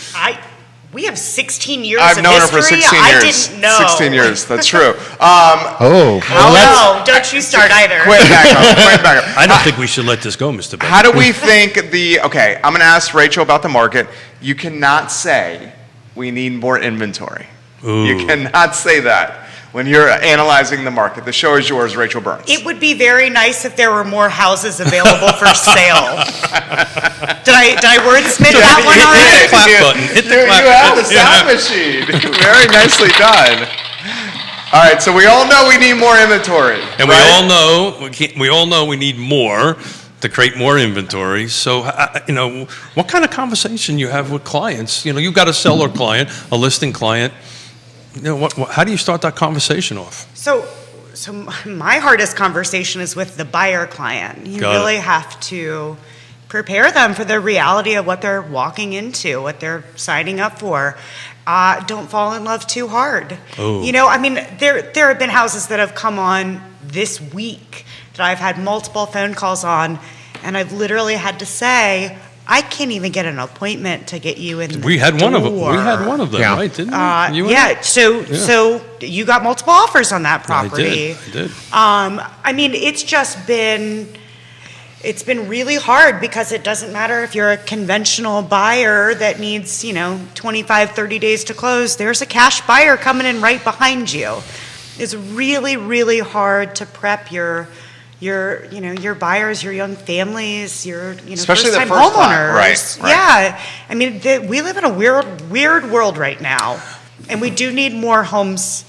We have 16 years I've of known her history. for 16 I years. didn't know. 16 years. That's true. Oh, Oh, no, don't you start either. Quentin Becca. Quentin Becca. I don't think we should let this go, Mr. Beck. How do we think okay, I'm going to ask Rachel about the market. You cannot say we need more inventory. Ooh. You cannot say that when you're analyzing the market. The show is yours, Rachel Burns. It would be very nice if there were more houses available for sale. Did I wordsmith that one all Hit right? the clap button. Hit the You clap have the button. sound machine. Very nicely done. All right, so we all know we need more inventory. And right? we all know we need more to create more inventory. So, what kind of conversation you have with clients? You've got a seller client, a listing client. How do you start that conversation off? So my hardest conversation is with the buyer client. You Got it. really have to prepare them for the reality of what they're walking into, what they're signing up for. Don't fall in love too hard. Oh. There have been houses that have come on this week that I've had multiple phone calls on, and I've literally had to say, I can't even get an appointment to get you in the We had one of them. door. We had one of them, Yeah. right? Didn't we? You and I? So you got multiple offers on that property. I did. It's been really hard because it doesn't matter if you're a conventional buyer that needs, 25, 30 days to close. There's a cash buyer coming in right behind you. It's really, really hard to prep your buyers, your young families, your, Especially the first-time first time, homeowners. right. Yeah. We live in a weird world right now, and we do need more homes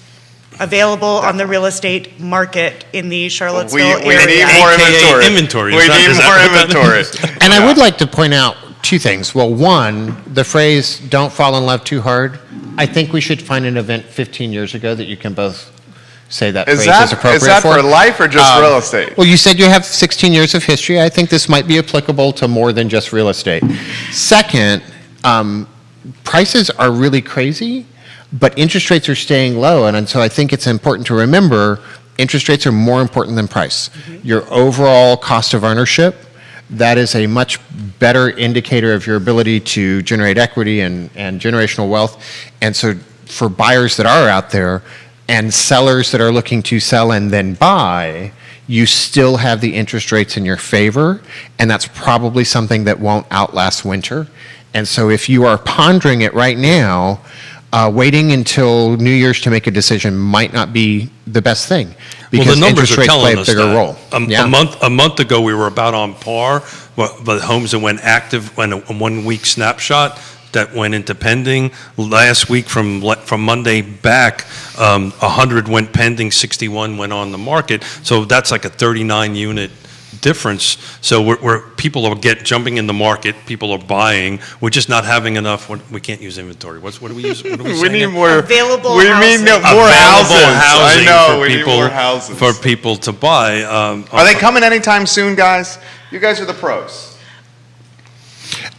available on the real estate market in the We Charlottesville need area. more AKA inventory. inventory. We Is that- need is that more what that inventory. is? And I would like to point out two things. Well, one, the phrase "don't fall in love too hard," I think we should find an event 15 years ago that you can both say that Is phrase is appropriate that for life or just real estate? Well, you said you have 16 years of history. I think this might be applicable to more than just real estate. Second, prices are really crazy, but interest rates are staying low, and so I think it's important to remember interest rates are more important than price. Your overall cost of ownership, that is a much better indicator of your ability to generate equity and generational wealth. And so for buyers that are out there and sellers that are looking to sell and then buy, you still have the interest rates in your favor, and that's probably something that won't outlast winter. And so if you are pondering it right now, waiting until New Year's to make a decision might not be the best thing, because Well, the numbers interest are rates play telling a us bigger that. role. A month ago, we were about on par, but homes that went active, when a 1 week snapshot that went into pending. Last week, from Monday back, 100 went pending, 61 went on the market. So that's like a 39 unit difference. So we're people are jumping in the market. People are buying. We're just not having enough. We can't use inventory. What do we use? What do we We say need again? more. Available We housing. need more Available houses. housing I know. for We need people, more houses. for people to buy. Are they coming anytime soon, guys? You guys are the pros.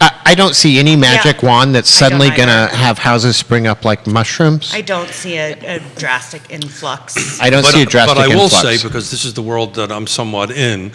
I don't see any magic wand that's I don't suddenly going to either. have houses spring up like mushrooms. I don't see a drastic influx. I don't see a drastic But I will influx. say, because this is the world that I'm somewhat in,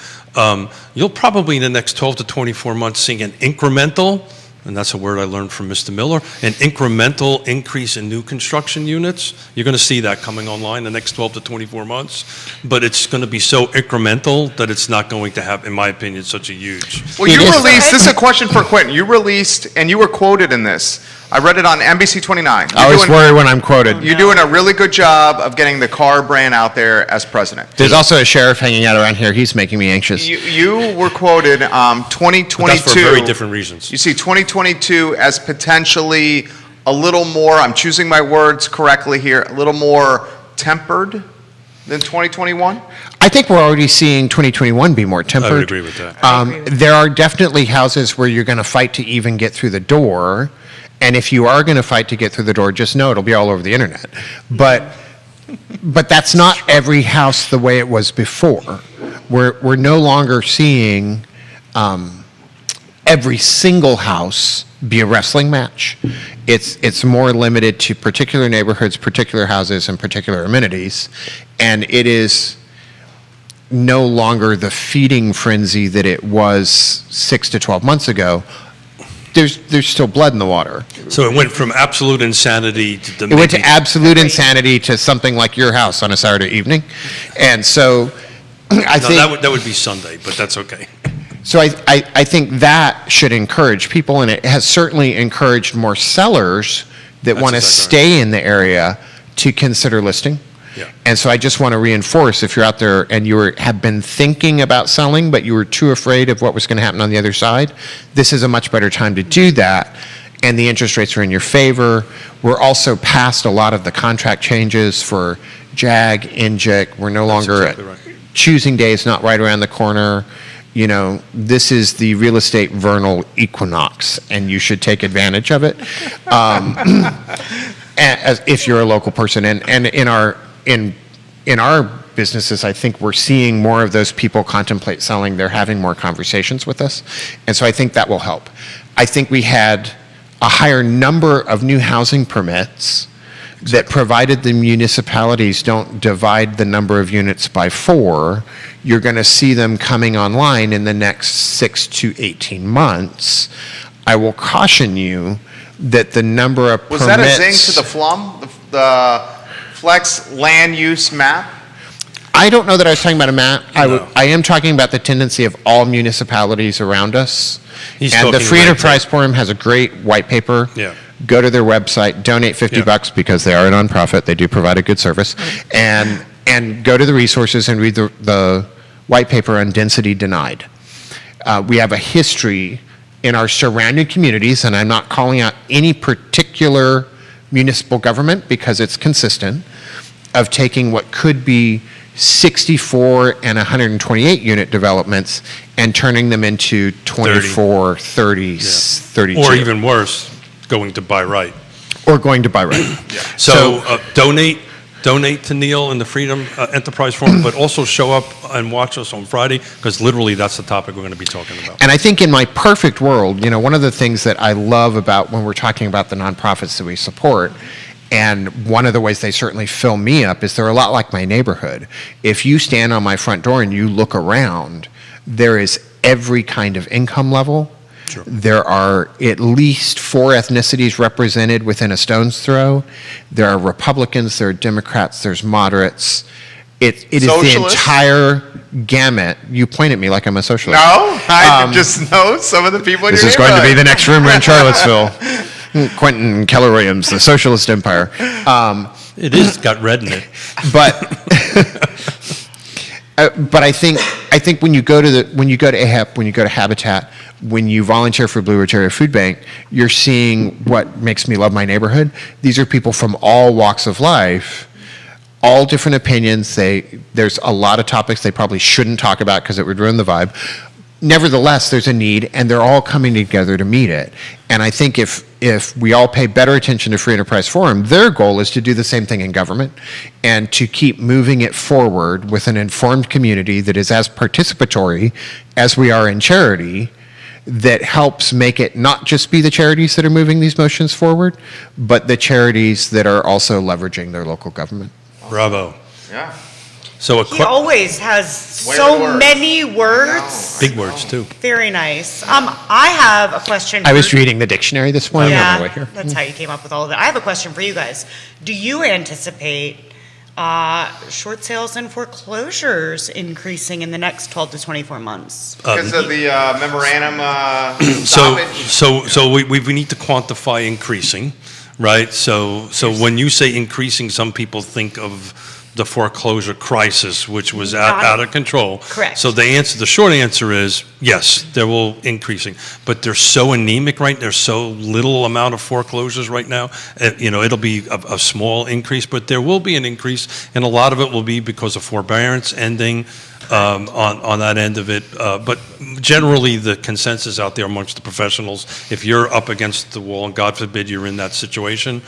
you'll probably in the next 12 to 24 months see an incremental, and that's a word I learned from Mr. Miller, an incremental increase in new construction units. You're going to see that coming online the next 12 to 24 months, but it's going to be so incremental that it's not going to have, in my opinion, such a huge. Well, It you is- released, this is a question for Quentin. You released, and you were quoted in this. I read it on NBC 29. I always worry when I'm quoted. You're doing a really good job of getting the car brand out there as president. There's also a sheriff hanging out around here. He's making me anxious. You were quoted 2022. But that's for very different reasons. You see 2022 as potentially a little more, I'm choosing my words correctly here, a little more tempered than 2021? I think we're already seeing 2021 be more tempered. I would agree with that. I agree with There are definitely houses where you're going to fight to even get through the door. And if you are going to fight to get through the door, just know it'll be all over the internet. But that's not every house the way it was before. We're no longer seeing every single house be a wrestling match. It's more limited to particular neighborhoods, particular houses, and particular amenities. And it is no longer the feeding frenzy that it was 6 to 12 months ago. There's still blood in the water. So it went from absolute insanity to It went to absolute insanity to something like your house on a Saturday evening. And so I No, think that would be Sunday, but that's okay. so I think that should encourage people, and it has certainly encouraged more sellers that That's want to exactly stay in the area to consider listing. Yeah. And so I just want to reinforce, if you're out there and have been thinking about selling, but you were too afraid of what was going to happen on the other side, this is a much better time to do that. And the interest rates are in your favor. We're also past a lot of the contract changes for JAG, NJIC. We're no longer exactly right. choosing days not right around the corner. You know, this is the real estate vernal equinox, and you should take advantage of it. If you're a local person, and in our businesses, I think we're seeing more of those people contemplate selling. They're having more conversations with us, and so I think that will help. I think we had a higher number of new housing permits that, provided the municipalities don't divide the number of units by 4, you're going to see them coming online in the next 6 to 18 months. I will caution you that the number of Was permits... that a zing to the FLUM, the Flex Land Use Map? I don't know that I was talking about a map. No. I am talking about the tendency of all municipalities around us. He's And the talking Free red Enterprise tape. Forum has a great white paper. Yeah. Go to their website, donate $50 Yeah. because they are a nonprofit. They do provide a good service. And go to the resources and read the white paper on density denied. We have a history in our surrounding communities, and I'm not calling out any particular municipal government because it's consistent, of taking what could be 64 and 128 unit developments and turning them into 24, 30, 32. Or even worse, going to buy right. Or going to buy right. So donate to Neil and the Freedom Enterprise Forum, but also show up and watch us on Friday, because literally that's the topic we're going to be talking about. And I think in my perfect world, one of the things that I love about when we're talking about the nonprofits that we support, and one of the ways they certainly fill me up, is they're a lot like my neighborhood. If you stand on my front door and you look around, there is every kind of income level. Sure. There are at least 4 ethnicities represented within a stone's throw. There are Republicans, there are Democrats, there's moderates. It is the Socialists? entire gamut. You point at me like I'm a socialist. No, I just know some of the people in This your is going to be the neighborhood. next rumor in Charlottesville. Quentin Keller Williams, the socialist empire. It is got red in it. But but I think when you go to AHEP, when you go to Habitat, when you volunteer for Blue Ridge Area Food Bank, you're seeing what makes me love my neighborhood. These are people from all walks of life, all different opinions. There's a lot of topics they probably shouldn't talk about because it would ruin the vibe. Nevertheless, there's a need, and they're all coming together to meet it. And I think if we all pay better attention to Free Enterprise Forum, their goal is to do the same thing in government and to keep moving it forward with an informed community that is as participatory as we are in charity, that helps make it not just be the charities that are moving these motions forward, but the charities that are also leveraging their local government. Bravo. Yeah. So He always has Way so more words. many words. big words too. Very nice. I have a question. I was for- reading the dictionary this morning on my way Yeah, here. that's how you came up with all of it. I have a question for you guys. Do you anticipate short sales and foreclosures increasing in the next 12 to 24 months? Because of the memorandum So stoppage. we need to quantify increasing, right? So when you say increasing, some people think of the foreclosure crisis, which was out of control. Correct. So the short answer is yes, there will increasing, but they're so anemic right. There's so little amount of foreclosures right now. It'll be a small increase, but there will be an increase, and a lot of it will be because of forbearance ending. On that end of it, but generally the consensus out there amongst the professionals, if you're up against the wall and God forbid you're in that situation,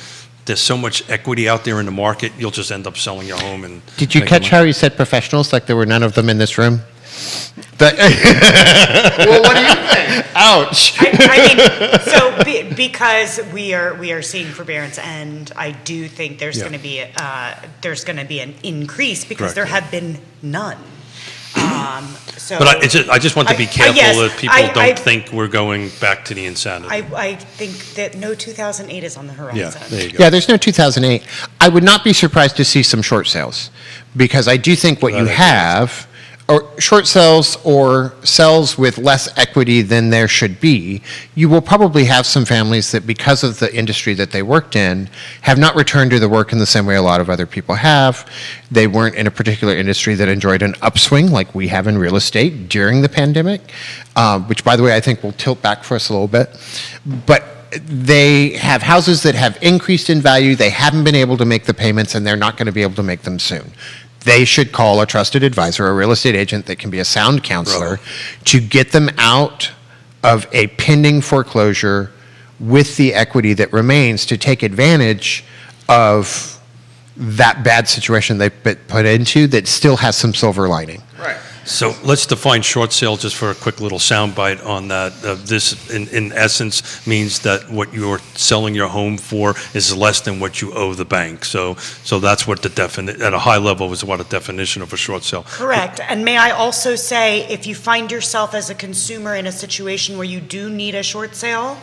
there's so much equity out there in the market, you'll just end up selling your home. And Did you making catch money. how he said professionals, like there were none of them in this room? Well, what do you think? Ouch. Because we are seeing forbearance, and I do think there's going to be an increase because Correct. there have been none. But I just want to be careful yes, that people I- don't think we're going back to the insanity. I think that no 2008 is on the horizon. Yeah, there you go. Yeah, there's no 2008. I would not be surprised to see some short sales, because I do think what you have, or short sales or sales with less equity than there should be, you will probably have some families that, because of the industry that they worked in, have not returned to the work in the same way a lot of other people have. They weren't in a particular industry that enjoyed an upswing like we have in real estate during the pandemic, which, by the way, I think will tilt back for us a little bit. But they have houses that have increased in value, they haven't been able to make the payments, and they're not going to be able to make them soon. They should call a trusted advisor, a real estate agent that can be a sound counselor, to get them out of a pending foreclosure with the equity that remains, to take advantage of that bad situation they've been put into that still has some silver lining. Right. So let's define short sale just for a quick little soundbite on that. This, in essence, means that what you're selling your home for is less than what you owe the bank. So that's what at a high level is what a definition of a short sale. Correct. And may I also say, if you find yourself as a consumer in a situation where you do need a short sale,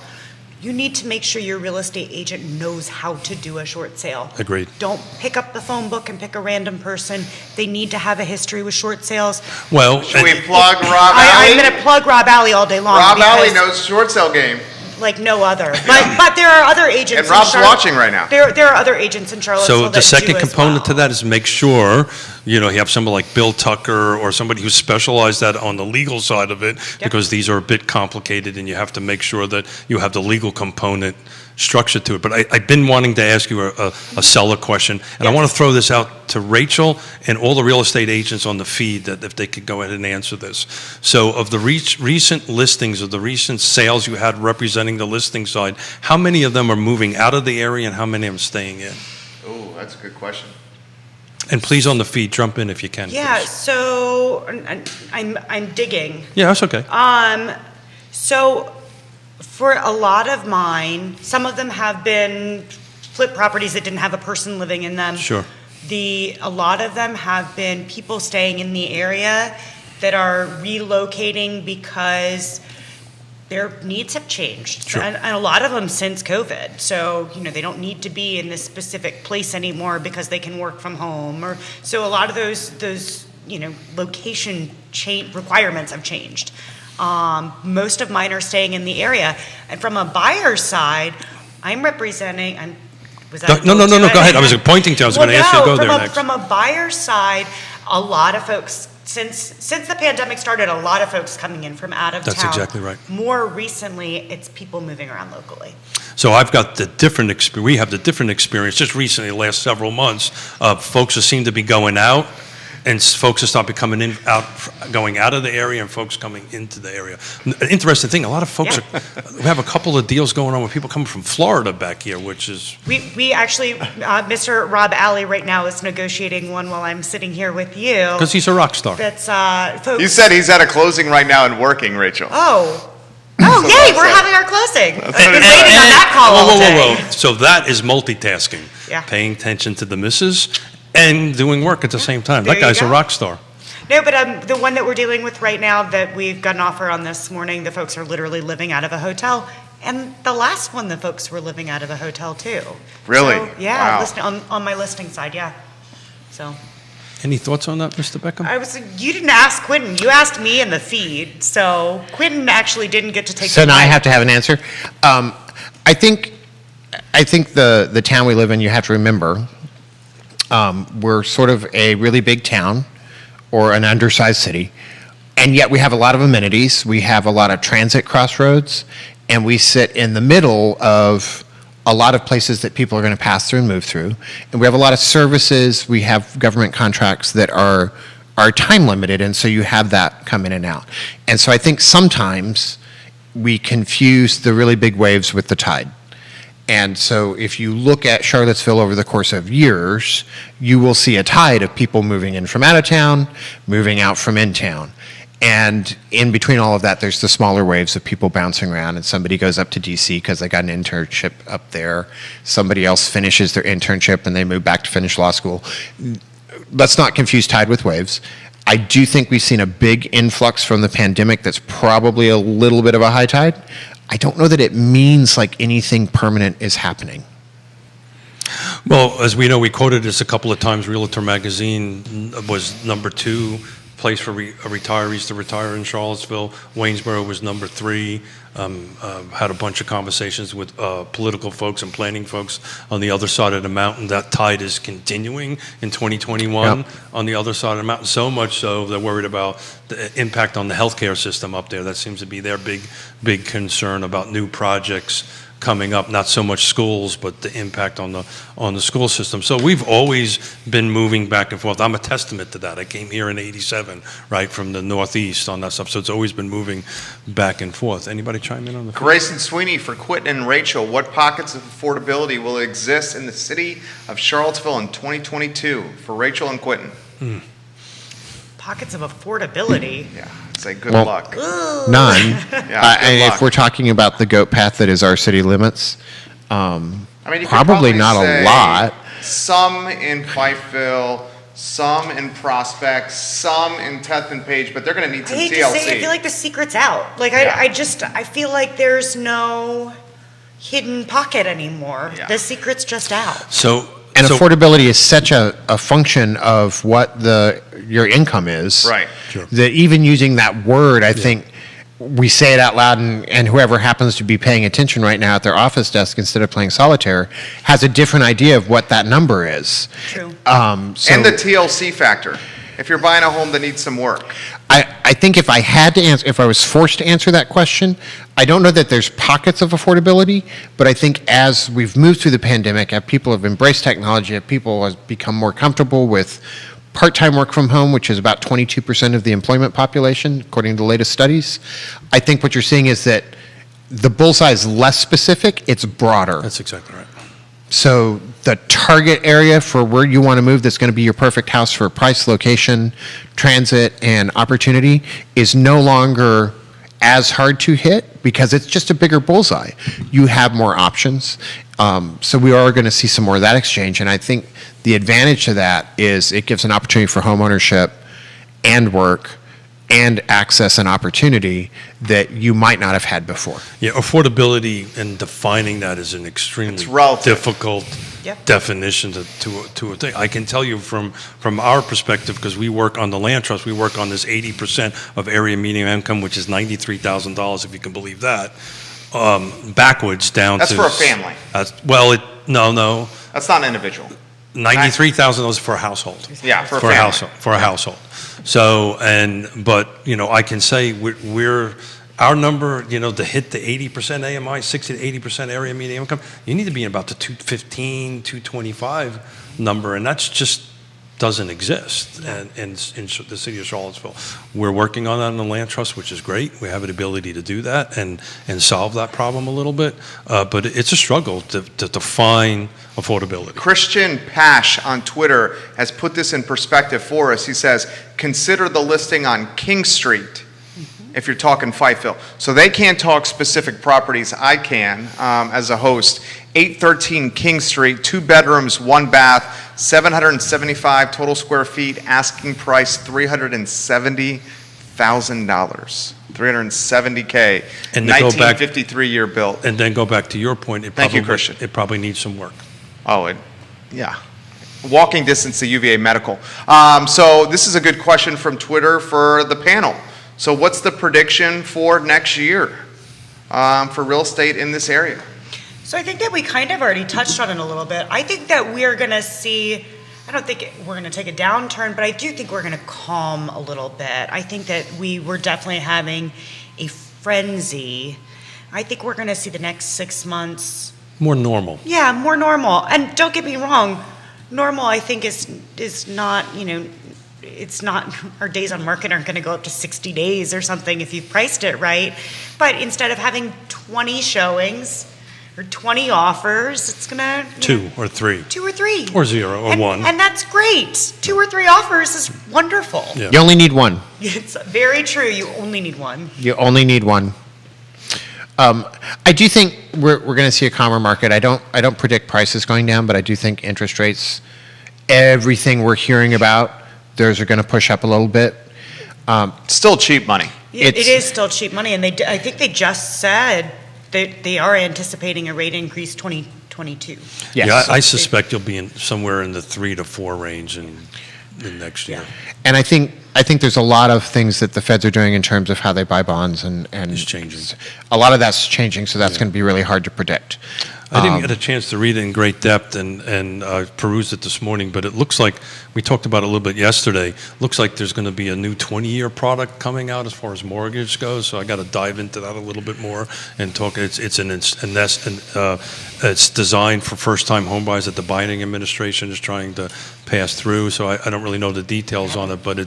you need to make sure your real estate agent knows how to do a short sale. Agreed. Don't pick up the phone book and pick a random person. They need to have a history with short sales. Well, Should we plug Rob I'm Alley? going to plug Rob Alley all day long. Rob Alley because- knows short sale game. like no other. But there are other agents. And in Rob's Charlotte- watching right now. There are other agents in Charlottesville so that the second do as component to well. that is make sure, you have somebody like Bill Tucker or somebody who's specialized that on the legal side of it, because these are a bit complicated and you have to make sure that you have the legal component structure to it. But I've been wanting to ask you a seller question, and I want to throw this out to Rachel and all the real estate agents on the feed, that if they could go ahead and answer this. So of the recent listings, of the recent sales you had representing the listing side, how many of them are moving out of the area and how many of them staying in? Oh, that's a good question. And please, on the feed, jump in if you can. Yeah, please. so I'm digging. Yeah, that's okay. So for a lot of mine, some of them have been flip properties that didn't have a person living in them. Sure. A lot of them have been people staying in the area that are relocating because their needs have changed. Sure. And a lot of them since COVID. So, they don't need to be in this specific place anymore because they can work from home. So a lot of those location requirements have changed. Most of mine are staying in the area. And from a buyer's side, I'm representing, was that No, go ahead. I was pointing to, I was going to ask you to go there next. From a buyer's side, a lot of folks, since the pandemic started, a lot of folks coming in from out of town. That's exactly right. More recently, it's people moving around locally. So I've got the different experience. We have the different experience just recently, the last several months. Folks that seem to be going out, and folks that start becoming going out of the area, and folks coming into the area. An interesting thing, a lot of folks we have a couple of deals going on with people coming from Florida back here, which is... We actually, Mr. Rob Alley right now is negotiating one while I'm sitting here with you. Because he's a rock star. That's, folks... You said he's at a closing right now and working, Rachel. Oh, yay, we're having our closing. I've been waiting on that call all day. Whoa. So that is multitasking. Yeah. Paying attention to the missus and doing work at the same time. There That you guy's a go. rock star. No, but the one that we're dealing with right now that we've got an offer on this morning, the folks are literally living out of a hotel. And the last one, the folks were living out of a hotel too. Really? So, yeah, Wow. on my listing side, yeah. So Any thoughts on that, Mr. Beckham? you didn't ask Quentin, you asked me in the feed. So Quentin actually didn't get to take So the now I mic. have to have an answer. I think the town we live in, you have to remember, we're sort of a really big town or an undersized city, and yet we have a lot of amenities. We have a lot of transit crossroads, and we sit in the middle of a lot of places that people are going to pass through and move through. And we have a lot of services. We have government contracts that are time limited, and so you have that come in and out. And so I think sometimes we confuse the really big waves with the tide. And so if you look at Charlottesville over the course of years, you will see a tide of people moving in from out of town, moving out from in town. And in between all of that, there's the smaller waves of people bouncing around, and somebody goes up to DC because they got an internship up there. Somebody else finishes their internship and they move back to finish law school. Let's not confuse tide with waves. I do think we've seen a big influx from the pandemic that's probably a little bit of a high tide. I don't know that it means like anything permanent is happening. Well, as we know, we quoted this a couple of times. Realtor Magazine was number 2 place for retirees to retire in Charlottesville. Waynesboro was number 3. Had a bunch of conversations with political folks and planning folks on the other side of the mountain. That tide is continuing in 2021 Yep. on the other side of the mountain, so much so they're worried about the impact on the healthcare system up there. That seems to be their big concern about new projects coming up, not so much schools, but the impact on the school system. So we've always been moving back and forth. I'm a testament to that. I came here in '87, right, from the Northeast on that stuff. So it's always been moving back and forth. Anybody chime in on the Grayson Sweeney for Quentin and Rachel. What pockets of affordability will exist in the city of Charlottesville in 2022 for Rachel and Quentin? Pockets of affordability. Yeah, say good Well, luck. None. Yeah, good luck. If we're talking about the goat path that is our city limits, I mean, you could probably not say a lot. Some in Fifeville, some in Prospect, some in 10th and Page, but they're going to need I some hate TLC. to say, I feel like the secret's out. Like, Yeah. I feel like there's no hidden pocket anymore. Yeah. The secret's just out. And affordability is such a function of what your income is. Right. Sure. That even using that word, I think we say it out loud, and whoever happens to be paying attention right now at their office desk instead of playing solitaire has a different idea of what that number is. True. So, And the TLC factor. if you're buying a home that needs some work? I think if I had to answer, if I was forced to answer that question, I don't know that there's pockets of affordability, but I think as we've moved through the pandemic, as people have embraced technology, as people have become more comfortable with part-time work from home, which is about 22% of the employment population, according to the latest studies, I think what you're seeing is that the bullseye is less specific, it's broader. That's exactly right. So the target area for where you want to move that's going to be your perfect house for price, location, transit, and opportunity is no longer as hard to hit because it's just a bigger bullseye. You have more options. So we are going to see some more of that exchange. And I think the advantage to that is it gives an opportunity for home ownership and work and access and opportunity that you might not have had before. Yeah, affordability and defining that is an extremely It's relative. difficult Yep. definition to a thing. I can tell you from our perspective, because we work on the land trust, we work on this 80% of area median income, which is $93,000, if you can believe that, backwards down That's to... for a family. No. That's not an individual. $93,000 for a household. Yeah, for a a family. household. For a household. So, but I can say we're our number, to hit the 80% AMI, 60 to 80% area median income, you need to be in about the 215, 225 number, and that's just doesn't exist in the city of Charlottesville. We're working on that in the land trust, which is great. We have an ability to do that and solve that problem a little bit, but it's a struggle to define affordability. Christian Pash on Twitter has put this in perspective for us. He says, consider the listing on King Street if you're talking Fifeville. So they can't talk specific properties. I can as a host. 813 King Street, 2 bedrooms, 1 bath, 775 total square feet, asking price $370,000. $370K. And to go back- 1953 year built. And then go back to your point, Thank you, Christian. It probably needs some work. Oh, yeah. Walking distance to UVA Medical. So this is a good question from Twitter for the panel. So what's the prediction for next year for real estate in this area? So I think that we kind of already touched on it a little bit. I think that we're going to see, I don't think we're going to take a downturn, but I do think we're going to calm a little bit. I think that we were definitely having a frenzy. I think we're going to see the next 6 months. More normal. Yeah, more normal. And don't get me wrong, normal I think is not, it's not, our days on market aren't going to go up to 60 days or something if you've priced it right. But instead of having 20 showings or 20 offers, it's going to... 2 or 3. 2 or 3. Or 0 or 1. And that's great. 2 or 3 offers is wonderful. Yeah. You only need one. It's very true. You only need one. You only need one. I do think we're going to see a calmer market. I don't predict prices going down, but I do think interest rates, everything we're hearing about, those are going to push up a little bit. Still cheap money. It is still cheap money, and I think they just said that they are anticipating a rate increase 2022. Yes. Yeah, I suspect you'll be somewhere in the 3 to 4 range in next year. And I think there's a lot of things that the feds are doing in terms of how they buy bonds, and It's changing. a lot of that's changing, so that's going to be really hard to predict. I didn't get a chance to read it in great depth and perused it this morning, but it looks like, we talked about it a little bit yesterday, looks like there's going to be a new 20-year product coming out as far as mortgage goes, so I got to dive into that a little bit more and talk. It's designed for first-time homebuyers that the Biden administration is trying to pass through, so I don't really know the details on it, but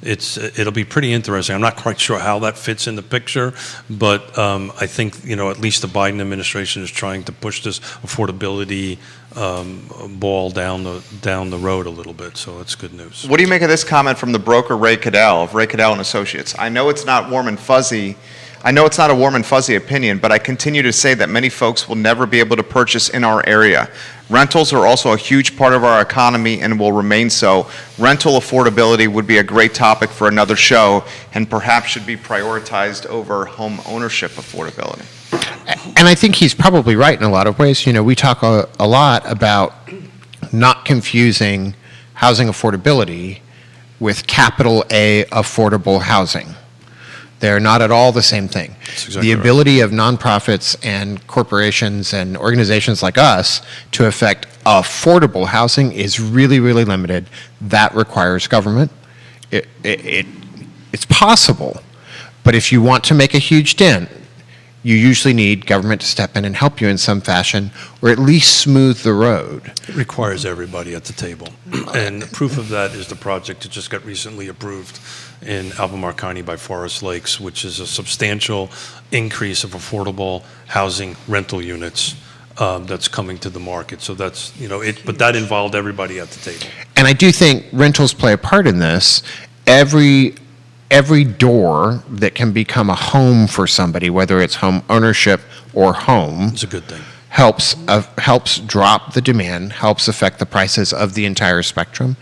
it'll be pretty interesting. I'm not quite sure how that fits in the picture, but I think, at least the Biden administration is trying to push this affordability ball down the road a little bit, so it's good news. What do you make of this comment from the broker Ray Cadell of Ray Cadell and Associates? I know it's not a warm and fuzzy opinion, but I continue to say that many folks will never be able to purchase in our area. Rentals are also a huge part of our economy and will remain so. Rental affordability would be a great topic for another show and perhaps should be prioritized over home ownership affordability. And I think he's probably right in a lot of ways. We talk a lot about not confusing housing affordability with capital A affordable housing. They're not at all the same thing. Exactly the right. ability of nonprofits and corporations and organizations like us to affect affordable housing is really, really limited. That requires government. it's possible. But if you want to make a huge dent, you usually need government to step in and help you in some fashion, or at least smooth the road. It requires everybody at the table. And proof of that is the project that just got recently approved in Albemarle County by Forest Lakes, which is a substantial increase of affordable housing rental units that's coming to the market. So that's, but that involved everybody at the table. And I do think rentals play a part in this. Every door that can become a home for somebody, whether it's home ownership or home, It's a good thing. helps drop the demand, helps affect the prices of the entire spectrum.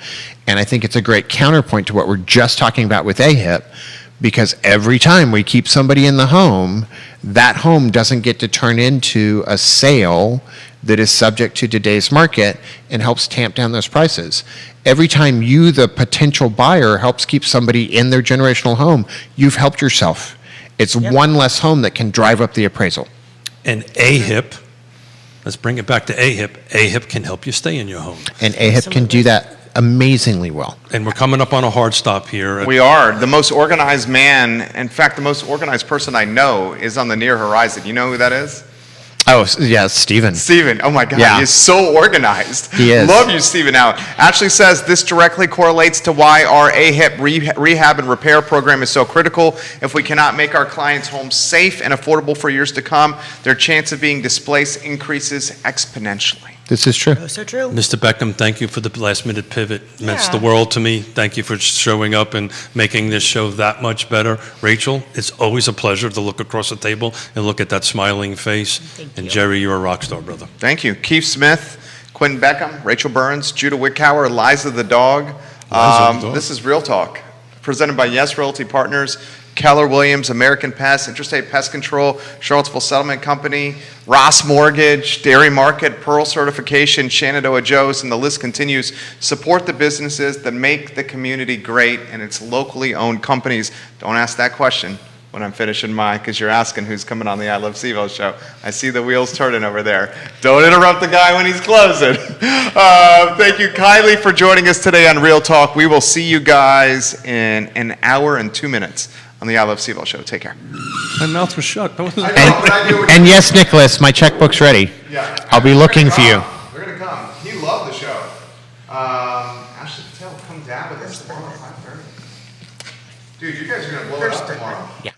And I think it's a great counterpoint to what we're just talking about with AHIP, because every time we keep somebody in the home, that home doesn't get to turn into a sale that is subject to today's market and helps tamp down those prices. Every time you, the potential buyer, helps keep somebody in their generational home, you've helped yourself. It's one less home that can drive up the appraisal. And AHIP, let's bring it back to AHIP. AHIP can help you stay in your home. And AHIP can do that amazingly well. And we're coming up on a hard stop here. We are. The most organized man, in fact, the most organized person I know is on the near horizon. You know who that is? Oh, yeah, Stephen. Steven, oh my God, Yeah. he's so organized. He is. Love you, Steven. Now, Ashley says this directly correlates to why our AHIP rehab and repair program is so critical. If we cannot make our clients' homes safe and affordable for years to come, their chance of being displaced increases exponentially. This is true. Oh, so true. Mr. Beckham, thank you for the last-minute pivot. It meant Yeah. the world to me. Thank you for showing up and making this show that much better. Rachel, it's always a pleasure to look across the table and look at that smiling face. Thank And you. Jerry, you're a rock star, brother. Thank you. Keith Smith, Quentin Beckham, Rachel Burns, Judah Wickhauer, Liza the dog. Liza the dog. This is Real Talk, presented by Yes Realty Partners, Keller Williams, American Pest, Interstate Pest Control, Charlottesville Settlement Company, Ross Mortgage, Dairy Market, Pearl Certification, Shenandoah Joe's, and the list continues. Support the businesses that make the community great, and it's locally owned companies. Don't ask that question when I'm finishing mine, because you're asking who's coming on the I Love Seville show. I see the wheels turning over there. Don't interrupt the guy when he's closing. Thank you, Kylie, for joining us today on Real Talk. We will see you guys in an hour and 2 minutes on the I Love Seville show. Take care. My mouth was shut. That wasn't- And yes, Nicholas, my checkbook's ready. Yeah. I'll be looking for you. They're going to come. He loved the show. Ashley Patel, come down with us tomorrow at 5:30. Dude, you guys are going to blow it up tomorrow. Yeah.